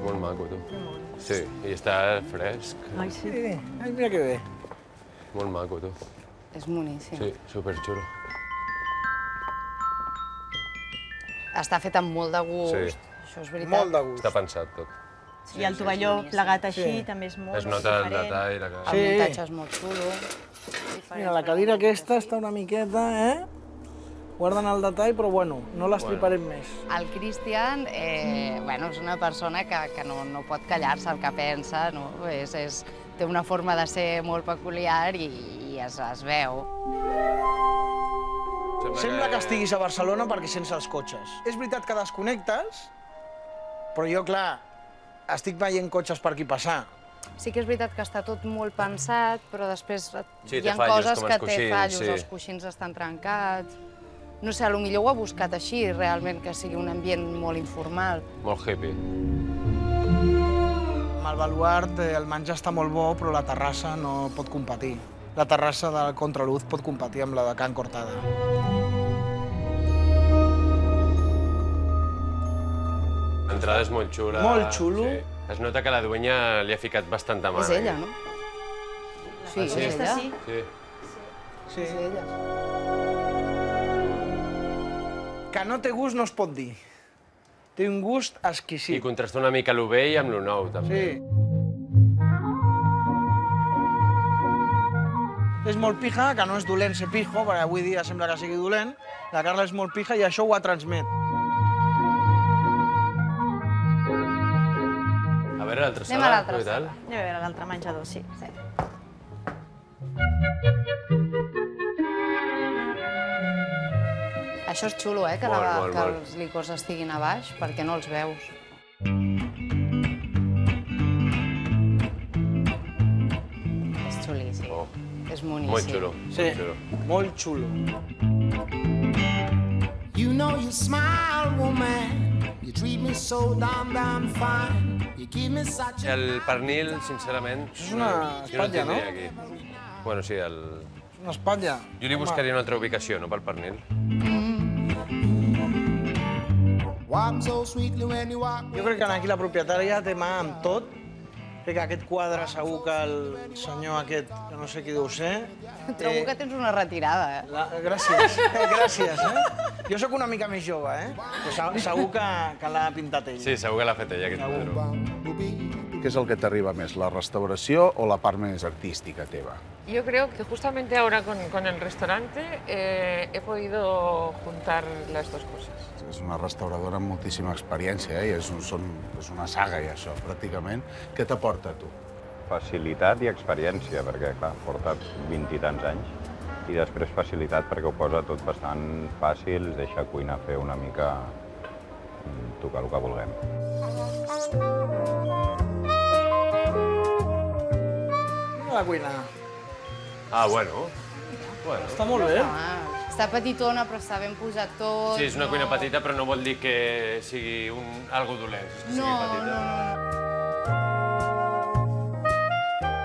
Molt maco, tu. Sí, i està fresc. Ai, sí. Ai, mira que bé. Molt maco, tu. És boníssim. Sí, superxulo. Està fet amb molt de gust. Sí. Això és veritat. Molt de gust. Està pensat tot. I el tovalló plegat així també és molt Es nota el diferent. detall. El muntatge és molt xulo. Mira, la cadira aquesta està una miqueta, Guarden el detall, però bueno, no l'estriparem més. El Cristian bueno, és una persona que no pot callar-se el que pensa, no? Té una forma de ser molt peculiar i es veu. Sembla que estiguis a Barcelona perquè sense els cotxes. És veritat que desconnectes, però jo, clar, estic veient cotxes per aquí passar. Sí que és veritat que està tot molt pensat, però després Sí, hi ha té fallos, coses com que els té coixins, fallos, sí. els coixins estan trencats. No sé, potser ho ha buscat així, realment, que sigui un ambient molt informal. Molt hippie. Amb el baluart el menjar està molt bo, però la terrassa no pot competir. La terrassa de Contraluz pot competir amb la de Can Cortada. L'entrada és molt xula. Molt xulo. Sí. Es nota que la dueña li ha ficat bastanta mà. És ella, no? Sí, és ella. Sí. Sí. Sí. És ella. Que no té gust no es pot dir. Té un gust exquisit. I contrasta una mica lo vell amb lo nou, també. Sí. És molt pija, que no és dolent ser pijo, perquè avui dia sembla que sigui dolent. La Carla és molt pija i això ho ha transmet. A veure, l'altra Anem a sala. l'altra i tal. sala. Anem a veure l'altre menjador, sí. Això és xulo, que Molt. els licors estiguin a baix, perquè no els veus. És xulíssim. És boníssim. Molt xulo. Sí, molt xulo. You know you smile, woman. You treat me so damn fine. You give me such a... El pernil, sincerament... És una jo espatlla, no? tindria aquí. Bueno, sí, el... És una espatlla. Jo li buscaria una altra ubicació, no pel pernil. Jo crec que aquí la propietària té mà amb tot. Crec que aquest quadre segur que el senyor aquest, que no sé qui deu ser... Trobo que tens una retirada, Gràcies, gràcies, Jo sóc una mica més jove, Però segur que l'ha pintat ell. Sí, segur que l'ha fet ella, aquest quadre. Què és el que t'arriba més, la restauració o la part més artística teva? Yo creo que justamente ahora con el restaurante he podido juntar las dos cosas. És una restauradora amb moltíssima experiència, i és una saga, ja, això, pràcticament. Què t'aporta, tu? Facilitat i experiència, perquè, clar, porta 20 i tants anys. I després facilitat perquè ho posa tot bastant fàcil, deixa cuinar fer una mica tocar el que vulguem. La cuina. Ah, bueno. Està molt bé. Està petitona, però està ben posat tot. Sí, és una cuina petita, però no vol dir que sigui algo dolent. És que sigui petita.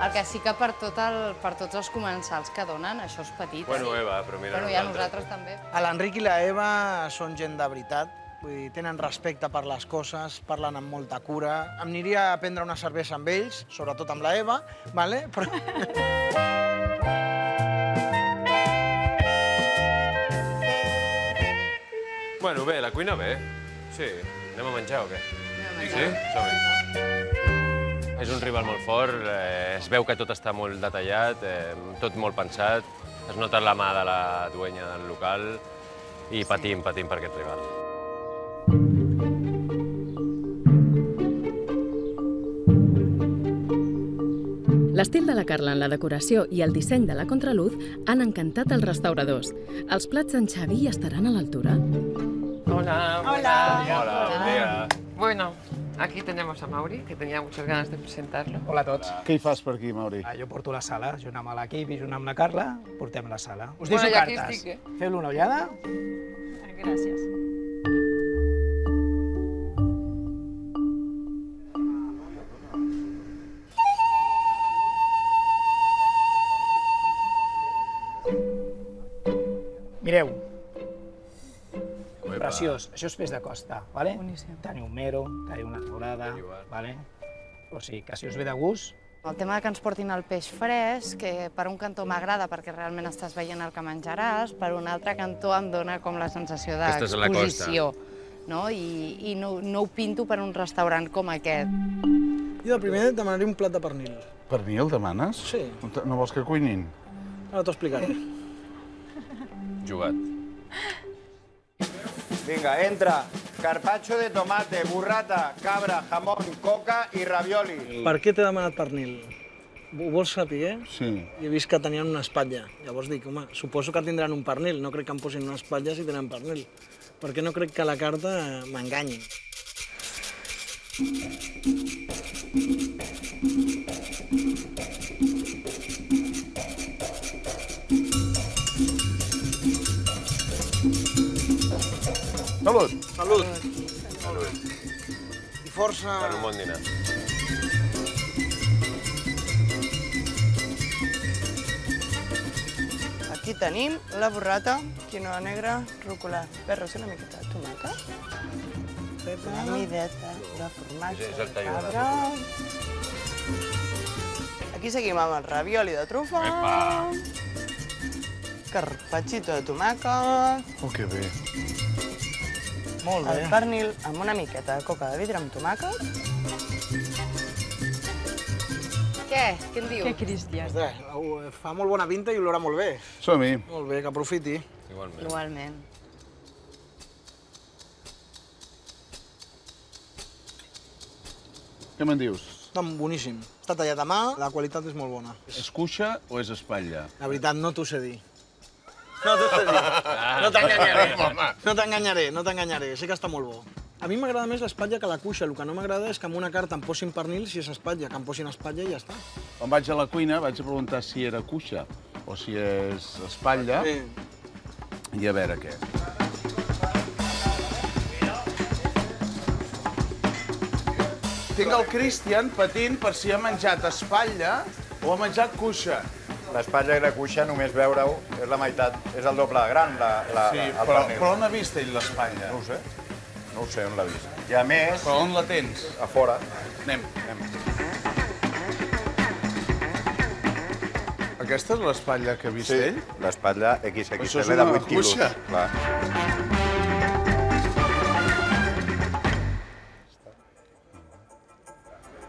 El que sí que per tots els comensals que donen, això és petit. Bueno, Eva, però mira Bueno, ja nosaltres també. L'Enric i la Eva són gent de veritat. Vull dir, tenen respecte per les coses, parlen amb molta cura. Em aniria a prendre una cervesa amb ells, sobretot amb la Eva, vale? Però... Bueno, bé, la cuina bé. Sí. Anem a menjar o què? Sí? Som-hi. És un rival molt fort, es veu que tot està molt detallat, tot molt pensat. Es nota la mà de la dueña del local i patim per aquest rival. L'estil de la Carla en la decoració i el disseny de la contraluz han encantat els restauradors. Els plats d'en Xavi estaran a l'altura? Hola. Hola, bon dia. Bueno, aquí tenemos a Mauri, que tenía muchas ganas de presentarlo. Hola a tots. Què hi fas per aquí, Mauri? Jo porto la sala, junt amb l'equip i junt amb la Carla, portem la sala. Us Bueno, deixo i aquí cartes. estic, Feu-li una ullada. Gràcies. Mireu. Preciós. Això és peix de costa, vale? Boníssim. Teniu mero, teniu una teulada, vale? O sigui, que si us ve de gust... El tema que ens portin el peix fresc, que per un cantó m'agrada perquè realment estàs veient el que menjaràs, per un altre cantó em dona com la sensació d'exposició. No? I no ho pinto per un restaurant com aquest. Jo de primer demanaria un plat de pernil. Pernil demanes? Sí. No vols que cuinin? Ara t'ho explicaré. Jugat. Vinga, entra. Carpaccio de tomate, burrata, cabra, jamón, coca i ravioli. Per què t'he demanat pernil? Ho vols saber? Sí. I he vist que tenien una espatlla. Llavors dic, home, suposo que tindran un pernil. No crec que em posin una espatlla si tenen pernil. Perquè no crec que la carta m'enganyi. Salut! Salut! I força... Per un bon dinar. Aquí tenim la burrata, quinoa negra, rúcula, perros i una miqueta de tomàquet. Una mideta de formatge de cabra. Aquí seguim amb el ravioli de trufa. Carpaccio de tomàquet. Oh, que bé. Molt bé. El pernil amb una miqueta de coca de vidre amb tomàquet. Què? Què en diu? Que Cristian. Fa molt bona pinta i olora molt bé. Som-hi. Molt bé, que aprofiti. Igualment. Igualment. Què me'n dius? Està boníssim. Està tallat a mà, la qualitat és molt bona. És cuixa o és espatlla? La veritat, no t'ho sé dir. No t'ho sé dir. No t'enganyaré. No t'enganyaré, no t'enganyaré. Sé que està molt bo. A mi m'agrada més l'espatlla que la cuixa. El que no m'agrada és que en una carta em posin pernil si és espatlla, que em posin espatlla i ja està. Quan vaig a la cuina vaig a preguntar si era cuixa o si és espatlla. Sí. I a veure què. Tinc el Cristian patint per si ha menjat espatlla o ha menjat cuixa. L'espatlla i la cuixa, només veure-ho, és la meitat, és el doble de gran, Sí, el però pernil. on ha vist ell l'espatlla? No ho sé. No ho sé on l'ha vist. I a més... Però on la tens? A fora. Anem. Aquesta és l'espatlla que ha vist ell? Sí, l'espatlla XXL Això és de una 8 quilos. cuixa. Clar.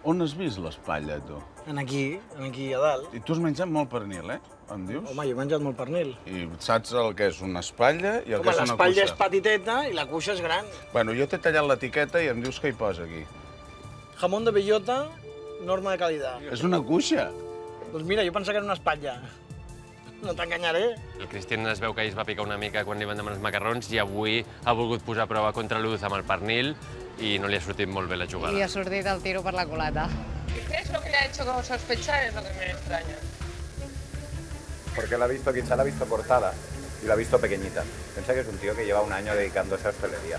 On has vist l'espatlla, tu? Aquí a dalt. I tu has menjat molt pernil, eh? Em dius? Home, jo he menjat molt pernil. I saps el que és una espatlla i el que és una l'espatlla cuixa? és petiteta i la cuixa és gran. Bueno, jo t'he tallat l'etiqueta i em dius què hi posa aquí. Jamón de bellota, norma de calidad. És una cuixa. Doncs mira, jo pensava que era una espatlla. No t'enganyaré. El Cristian es veu que ahir es va picar una mica quan li van demanar els macarrons i avui ha volgut posar a prova contraluz amb el pernil i no li ha sortit molt bé la jugada. I ha sortit el tiro per la culata. ¿Qué es lo que le ha hecho como sospechar? Es lo que me extraña. Porque la ha visto, quizá la ha visto cortada y la ha visto pequeñita. Piensa que es un tío que lleva un año dedicándose a hostelería.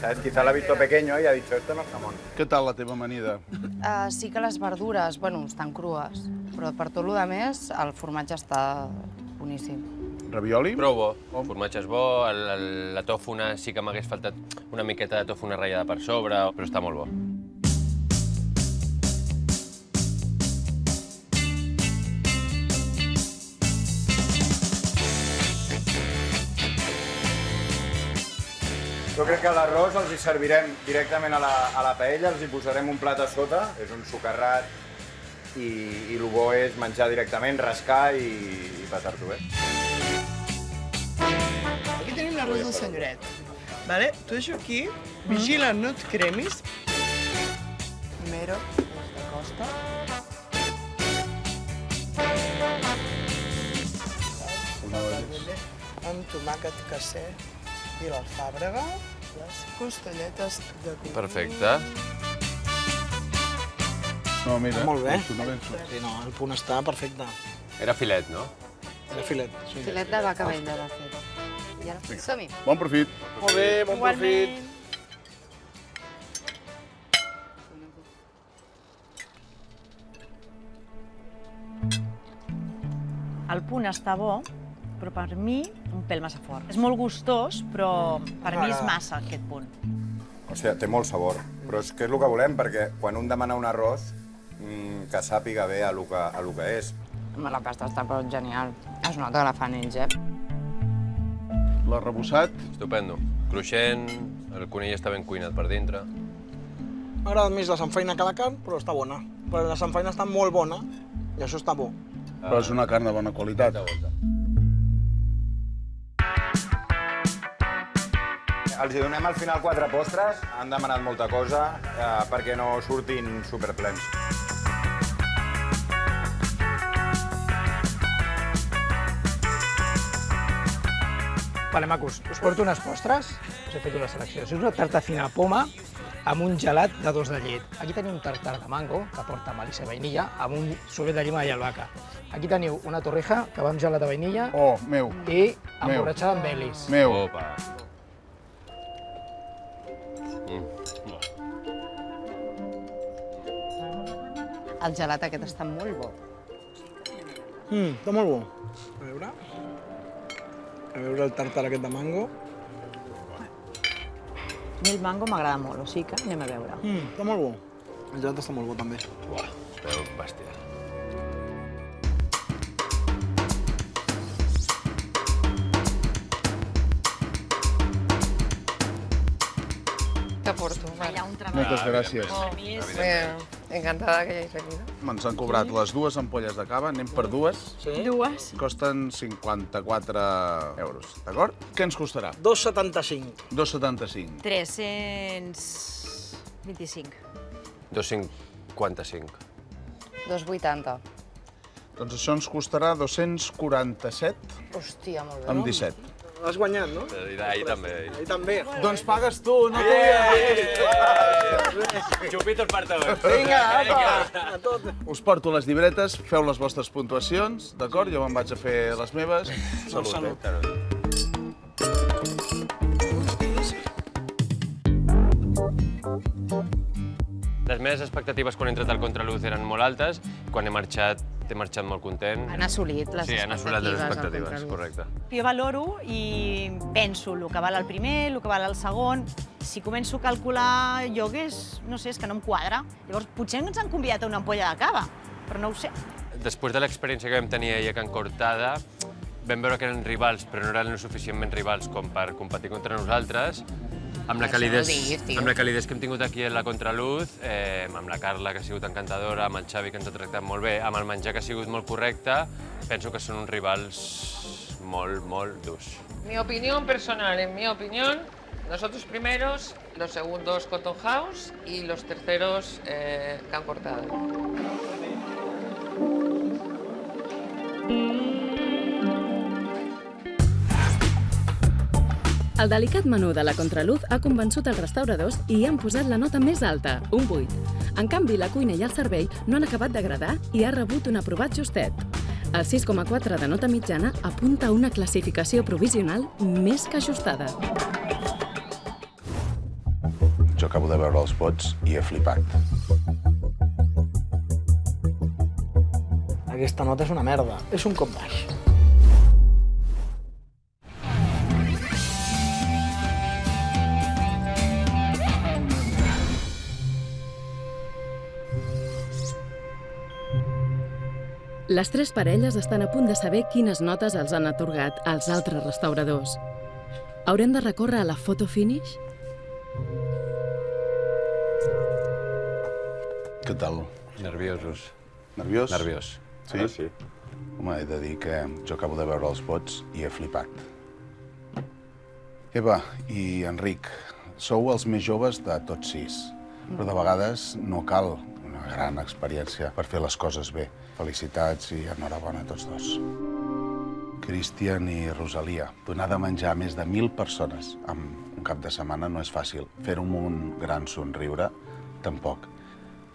¿Sabes? Quizá la ha visto pequeño y ha dicho, esto no es jamón. Què tal la teva amanida? Sí que les verdures, bueno, estan crues, però per tot el més el formatge està boníssim. Ravioli? Prou bo. El formatge és bo, la tòfona sí que m'hagués faltat una miqueta de tòfona ratllada per sobre, però està molt bo. Jo crec que l'arròs els hi servirem directament a la paella, els hi posarem un plat a sota, és un socarrat i el bo és menjar directament, rascar i passar-t'ho bé. Aquí tenim l'arròs del senyoret. Vale? T'ho deixo aquí. Vigila, no et cremis. Primero, de costa. Amb tomàquet caser i l'alfàbrega, les costelletes de conill. Perfecte. No, mira, Molt bé. no penso. Sí, no, el punt està perfecte. Era filet, no? Era filet. Sí. Filet de vaca vella, de fet. I ara som-hi. Bon profit. Molt bé, bon profit. El punt està bo, però per mi un pèl massa fort. És molt gustós, però per mi és massa aquest punt. O sigui, té molt sabor, però és que és el que volem, perquè quan un demana un arròs, que sàpiga bé el que és. La pasta està però genial. Es nota que la fan ells, eh? L'arrebossat. Estupendo. Cruixent, el conill està ben cuinat per dintre. M'agrada més la samfaina que la carn, però està bona. Però la samfaina està molt bona i això està bo. Però és una carn de bona qualitat. Els hi donem al final 4 postres. Han demanat molta cosa perquè no surtin superplens. Vale, macos, us porto unes postres. Us he fet una selecció. És una tarta fina poma amb un gelat de 2 de llet. Aquí teniu un tartar de mango, que porta melissa i vainilla, amb un sorbet de llima i albahaca. Aquí teniu una torrija, que va amb gelat de vainilla. Oh, meu. I emborratxada amb Baileys. Meu. Opa. El gelat aquest està molt bo. Està molt bo. A veure el tartar aquest de mango. A mi el mango m'agrada molt, o sigui que anem a veure. Està molt bo. El gelat està molt bo, també. Uah, es veu bèstia. Te porto. Allà un treball. Moltes gràcies. Encantada que hayáis venido. Ens han cobrat les 2 ampolles de cava, anem per 2. Sí? 2. Costen 54 euros, d'acord? Què ens costarà? 2,75. 2,75. 325. 2,55. 2,80. Doncs això ens costarà 247 Hòstia, molt bé. amb 17. Has guanyat, no? Ahir també. I també. Doncs pagues tu, no tu. Xupitos per tots. Vinga, apa, a tot. Us porto les llibretes, feu les vostres puntuacions, d'acord? Jo me'n vaig a fer les meves. Salut. Les meves expectatives quan he entrat al Contraluz eren molt altes, i quan he marxat molt content. Han assolit les Sí, han assolit les expectatives, al Contraluz. correcte. Jo valoro i penso el que val el primer, el que val el segon. Si començo a calcular lloguers, no sé, és que no em quadra. Llavors, potser ens han convidat a una ampolla de cava, però no ho sé. Després de l'experiència que vam tenir ahir a Can Cortada, vam veure que eren rivals, però no eren suficientment rivals com per competir contra nosaltres. Amb la calidesa que hem tingut aquí a la Contraluz, amb la Carla, que ha sigut encantadora, amb el Xavi, que ens ha tractat molt bé, amb el menjar, que ha sigut molt correcte, penso que són uns rivals molt, molt durs. Mi opinión personal, en mi opinión, nosotros primeros, los segundos Cotton House y los terceros Can Cortada. El delicat menú de la Contraluz ha convençut els restauradors i hi han posat la nota més alta, un 8. En canvi, la cuina i el servei no han acabat d'agradar i ha rebut un aprovat justet. El 6,4 de nota mitjana apunta a una classificació provisional més que ajustada. Jo acabo de veure els vots i he flipat. Aquesta nota és una merda. És un cop baix. Les 3 parelles estan a punt de saber quines notes els han atorgat als altres restauradors. Haurem de recórrer a la photo finish? Què tal? Nerviosos. Nerviós? Nerviós. Sí? Ara sí. Home, he de dir que jo acabo de veure els vots i he flipat. Eva i Enric, sou els més joves de tots 6, però de vegades no cal una gran experiència per fer les coses bé. Felicitats i enhorabona a tots dos. Cristian i Rosalia, donar de menjar a més de 1.000 persones en un cap de setmana no és fàcil. Fer-ho amb un gran somriure, tampoc.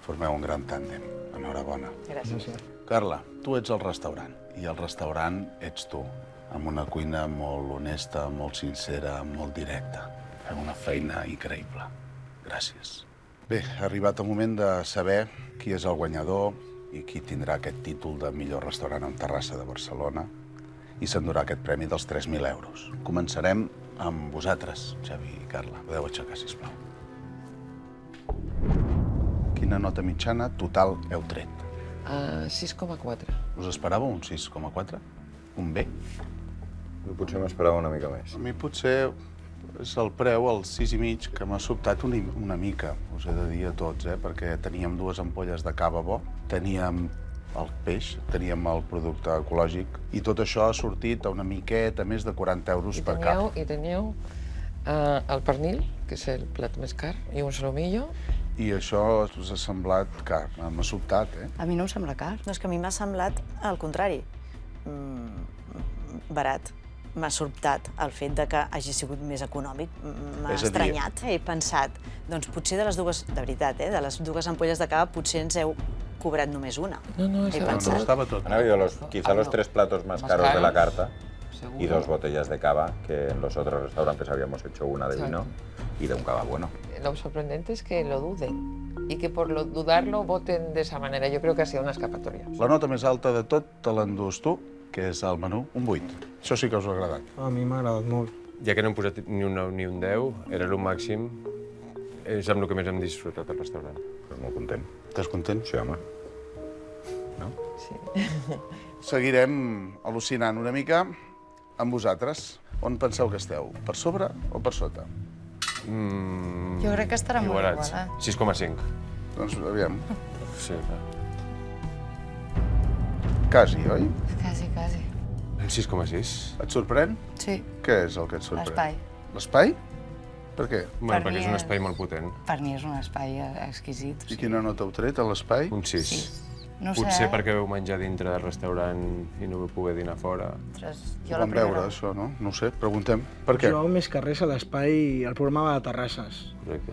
Formeu un gran tàndem. Enhorabona. Gràcies. Carla, tu ets el restaurant, i el restaurant ets tu, amb una cuina molt honesta, molt sincera, molt directa. Feu una feina increïble. Gràcies. Bé, ha arribat el moment de saber qui és el guanyador i qui tindrà aquest títol de millor restaurant en terrassa de Barcelona i s'endurà aquest premi dels 3.000 euros. Començarem amb vosaltres, Xavi i Carla. Podeu aixecar, sisplau. Quina nota mitjana total heu tret? 6,4. Us esperàveu un 6,4? Un B? Potser m'esperava una mica més. A mi potser és el preu, el 6,5, que m'ha sobtat una mica, us he de dir a tots, perquè teníem 2 ampolles de cava bo, teníem el peix, teníem el producte ecològic, i tot això ha sortit a una miqueta més de 40 euros per cap. I teníeu el pernil, que és el plat més car, i un solomillo. I això us ha semblat car, m'ha sobtat, A mi no em sembla car. No, és que a mi m'ha semblat al contrari, barat. M'ha sobtat el fet de que hagi sigut més econòmic. M'ha estranyat. He pensat, doncs potser de les dues, de veritat, de les 2 ampolles de cava potser ens heu cobrat només una. No, he pensat. Estaba todo. Han habido quizá los 3 platos más caros de la carta y 2 botellas de cava, que en los otros restaurantes habíamos hecho una de vino y de un cava bueno. Lo sorprendente es que lo duden y que por dudarlo voten de esa manera. Yo creo que ha sido una escapatoria. La nota més alta de tot te l'endús tu, que és el menú, un 8. Això sí que us ha agradat. A mi m'ha agradat molt. Ja que no hem posat ni un 9 ni un 10, era el màxim, és amb el que més hem disfrutat al restaurant. Però molt content. Estàs content? Sí, home. No? Sí. Seguirem al·lucinant una mica amb vosaltres. On penseu que esteu? Per sobre o per sota? Jo crec que estarà molt igualat. 6,5. Doncs aviam. Sí, clar. Quasi, oi? Quasi, quasi. 6,6. Et sorprèn? Sí. Què és el que et sorprèn? L'espai. L'espai? Per què? Bueno, perquè és un espai molt potent. Per mi és un espai exquisit. I quina nota heu tret a l'espai? Un 6. No sé, Potser perquè vau menjar dintre del restaurant i no vau poder dinar fora. Jo Ho vam veure, això, no? No ho sé, preguntem. Per què? Jo, més que res, a l'espai, el programa de terrasses. Correcte.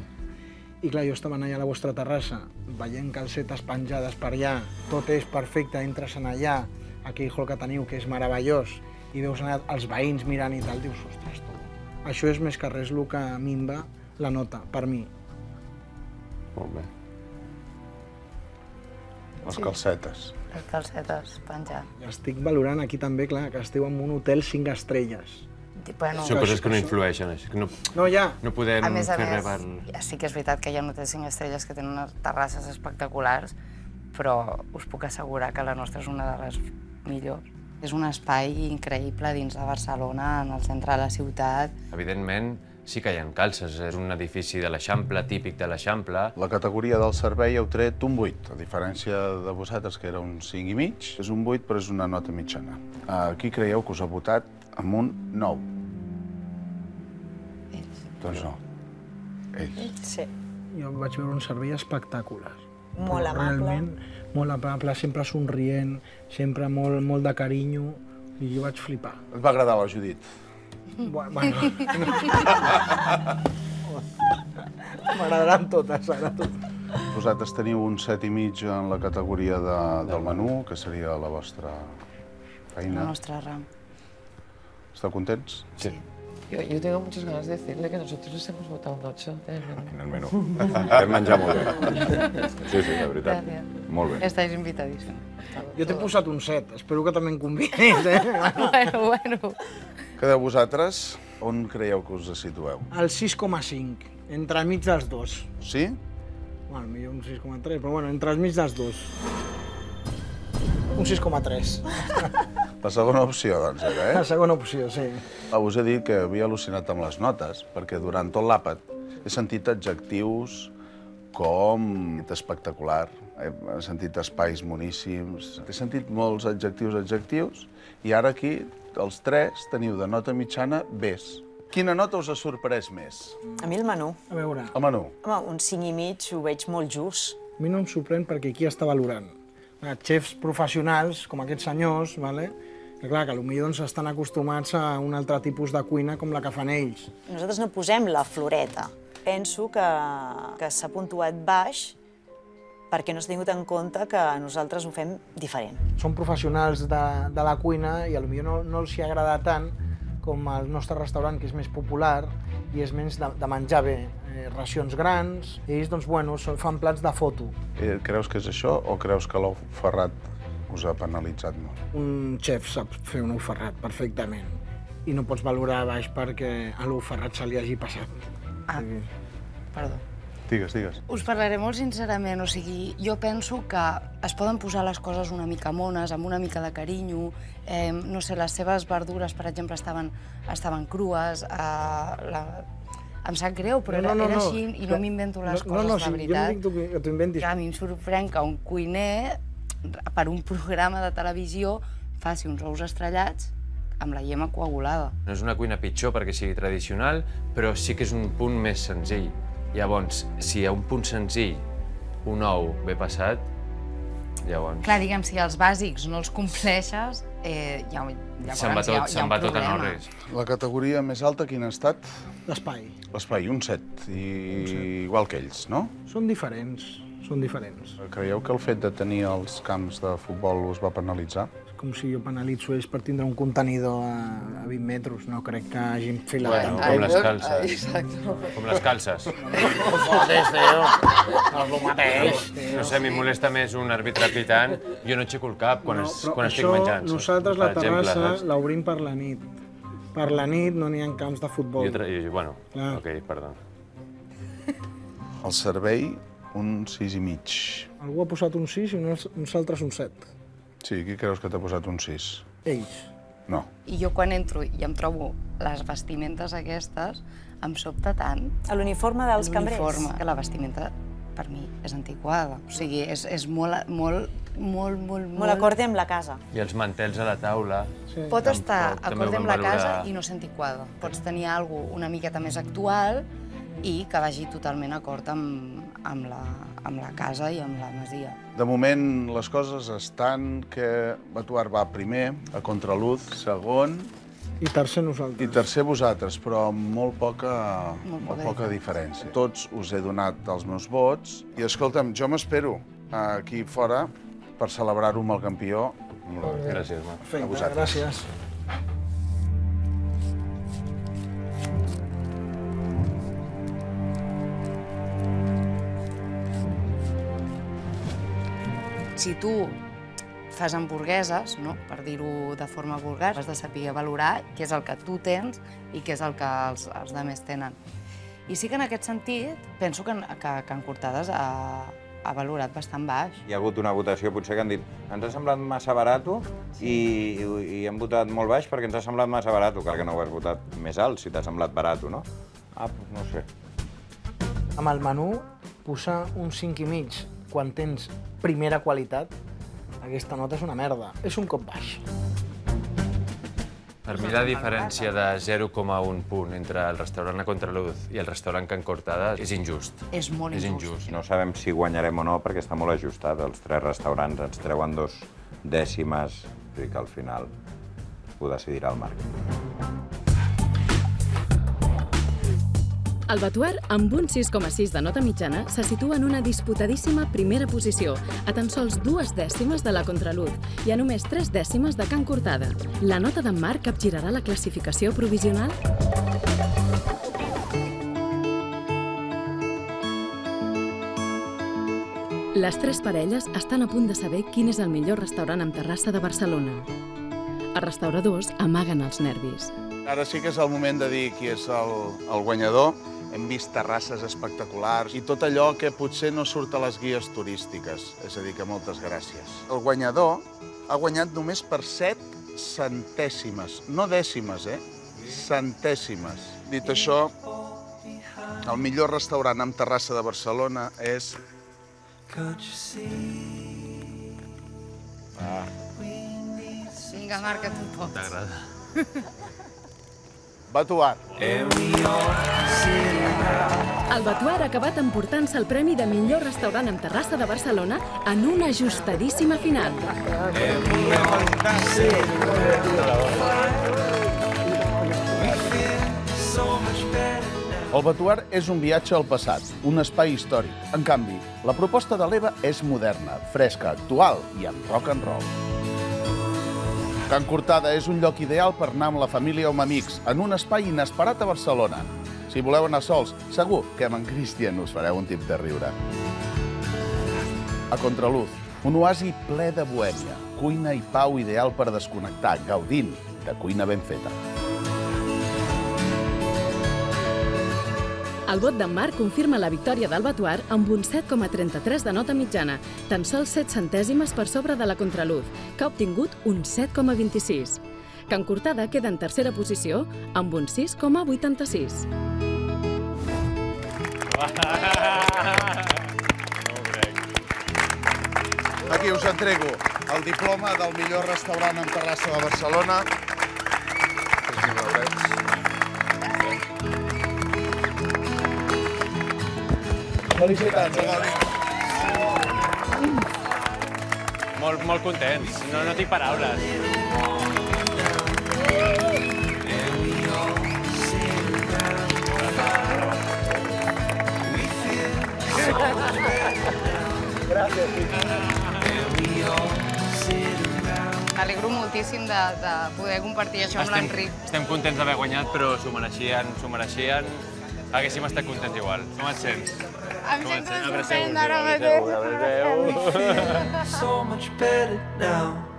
I clar, jo estava allà a la vostra terrassa, veient calcetes penjades per allà, tot és perfecte, entres en allà, aquell hall que teniu, que és meravellós, i veus anar els veïns mirant i tal, dius, ostres, tu. Això és més que res el que minva la nota, per mi. Molt bé. Les calcetes. Les calcetes, penjant. Estic valorant aquí també, clar, que esteu en un hotel 5 estrelles. Bueno, Són coses que no influeixen, així que no, no, ja. No podem a més, fer res per... Ja sí que és veritat que hi ha hotels 5 estrelles que tenen unes terrasses espectaculars, però us puc assegurar que la nostra és una de les millors. És un espai increïble dins de Barcelona, en el centre de la ciutat. Evidentment, sí que hi ha calces, és un edifici de l'Eixample, típic de l'Eixample. La categoria del servei heu tret un 8, a diferència de vosaltres, que era un 5,5. És un 8, però és una nota mitjana. Qui creieu que us ha votat amb un 9? Ells. Doncs no. Ells. Sí. Jo vaig veure un servei espectacular. Molt amable. Realment, molt amable, sempre somrient, sempre molt de carinyo, i jo vaig flipar. Et va agradar la Judit? Bueno. M'agradaran totes, ara totes. Vosaltres teniu un 7,5 en la categoria del menú, que seria la vostra feina. El nostre ram. Esteu contents? Sí. Yo tengo muchas ganas de decirle que nosotros les hemos votado un 8 en el menú. Hem menjat molt bé. Sí, de veritat. Gràcies. Molt bé. Estáis invitadísimos. Jo t'he posat un 7, espero que també em convidis, Bueno. Quedeu vosaltres, on creieu que us situeu? El 6,5, entre el mig dels dos. Sí? Bueno, millor un 6,3, però bueno, entre el mig dels dos. Un 6,3. La segona opció, doncs, era, La segona opció, sí. Us he dit que havia al·lucinat amb les notes, perquè durant tot l'àpat he sentit adjectius com espectacular. He sentit espais moníssims, he sentit molts adjectius, i ara aquí els tres teniu de nota mitjana Bs. Quina nota us ha sorprès més? A mi el menú. A veure... El menú. Home, un 5,5 ho veig molt just. A mi no em sorprèn perquè aquí està valorant. Xefs professionals, com aquests senyors, que clar, que potser estan acostumats a un altre tipus de cuina com la que fan ells. Nosaltres no posem la floreta. Penso que s'ha puntuat baix perquè no s'ha tingut en compte que nosaltres ho fem diferent. Són professionals de la cuina i potser no els hi agrada tant com el nostre restaurant, que és més popular i és menys de menjar bé, racions grans. Ells, doncs, bueno, fan plats de foto. Creus que és això o creus que l'ou ferrat us ha penalitzat molt? Un xef sap fer un ou ferrat perfectament i no pots valorar baix perquè a l'ou ferrat se li hagi passat. Perdó. Digues. Us parlaré molt sincerament, o sigui, jo penso que es poden posar les coses una mica mones, amb una mica de carinyo, no sé, les seves verdures, per exemple, estaven crues, em sap greu, però era així i no m'invento les coses, la veritat. Jo no dic que t'ho inventis. A mi em sorprèn que un cuiner, per un programa de televisió, faci uns ous estrellats amb la llema coagulada. No és una cuina pitjor perquè sigui tradicional, però sí que és un punt més senzill. Llavors, si a un punt senzill un ou bé passat, llavors... Clar, diguem, si els bàsics no els compleixes, llavors se'n va tot en orris. La categoria més alta quina ha estat? L'espai. L'espai, un 7, igual que ells, no? Són diferents. Creieu que el fet de tenir els camps de futbol us va penalitzar? Com si jo penalitzo ells per tindre un contenidor a 20 metres. No crec que hagin filat tant. Com les calces. Exacte. Com les calces. No fotis, tio. No és el mateix. No sé, a mi em molesta més un àrbitre pitant. Jo no aixeco el cap quan estic menjant. Nosaltres la terrassa l'obrim per la nit. Per la nit no n'hi ha camps de futbol. Bueno, ok, perdó. El servei, un 6,5. Algú ha posat un 6 i uns altres un 7. Sí, qui creus que t'ha posat un 6? Ells. No. I jo quan entro i em trobo les vestimentes aquestes, em sobta tant. L'uniforme dels cambrers. L'uniforme, que la vestimenta, per mi, és antiquada. O sigui, és molt... Molt acorde amb la casa. I els mantels a la taula. Pot estar acorde amb la casa i no ser antiquada. Pots tenir alguna cosa una miqueta més actual i que vagi totalment acord amb la casa i amb la masia. De moment, les coses estan que Batuar va primer, a contraluz, segon... I tercer nosaltres. I tercer vosaltres, però amb molt poca diferència. Tots us he donat els meus vots i, escolta'm, jo m'espero aquí fora per celebrar-ho amb el campió. Gràcies, Marc. Perfecte, gràcies. Si tu fas hamburgueses, no? Per dir-ho de forma vulgar, has de saber valorar què és el que tu tens i què és el que els altres tenen. I sí que en aquest sentit penso que en Cortades ha valorat bastant baix. Hi ha hagut una votació, potser que han dit ens ha semblat massa barat i hem votat molt baix perquè ens ha semblat massa barat. Cal que no ho has votat més alt si t'ha semblat barat, no? Doncs no sé. Amb el menú, posar un 5,5 quan tens primera qualitat, aquesta nota és una merda. És un cop baix. Per mi la diferència de 0,1 punt entre el restaurant a Contraluz i el restaurant Can Cortades és injust. És molt injust. No sabem si guanyarem o no perquè està molt ajustat. Els tres restaurants ens treuen 2 dècimes, vull dir que al final ho decidirà el Marc. El Batuar, amb un 6,6 de nota mitjana, se situa en una disputadíssima primera posició, a tan sols 2 dècimes de la Contraluz i a només 3 dècimes de Can Cortada. La nota d'en Marc capgirarà la classificació provisional? Les 3 parelles estan a punt de saber quin és el millor restaurant amb terrassa de Barcelona. Els restauradors amaguen els nervis. Ara sí que és el moment de dir qui és el guanyador. Hem vist terrasses espectaculars i tot allò que potser no surt a les guies turístiques. És a dir, que moltes gràcies. El guanyador ha guanyat només per 7 centèsimes. No dècimes, centèsimes. Dit això, El millor restaurant amb terrassa de Barcelona és... Vinga, Marc, que tu pots. T'agrada. Batuar. El Batuar ha acabat emportant-se el premi de millor restaurant amb terrassa de Barcelona en una ajustadíssima final. El Batuar és un viatge al passat, un espai històric. En canvi, la proposta de l'Eva és moderna, fresca, actual i amb rock and roll. Can Cortada és un lloc ideal per anar amb la família o amb amics, en un espai inesperat a Barcelona. Si voleu anar sols, segur que amb en Cristian us fareu un tip de riure. A Contraluz, un oasi ple de bohèmia, cuina i pau ideal per desconnectar, gaudint de cuina ben feta. El vot d'en Marc confirma la victòria del Batuar amb un 7,33 de nota mitjana, tan sols 7 centèsimes per sobre de la Contraluz, que ha obtingut un 7,26. Can Cortada queda en tercera posició amb un 6,86. Aquí us entrego el diploma del millor restaurant amb terrassa de Barcelona. Felicitats, Gavi. Molt contents. No tinc paraules. M'alegro moltíssim de poder compartir això amb l'Enric. Estem contents d'haver guanyat, però s'ho mereixien. Haguéssim estat contents igual. Com et sents? Em sento estupenda ara mateix. Adéu. So much better now.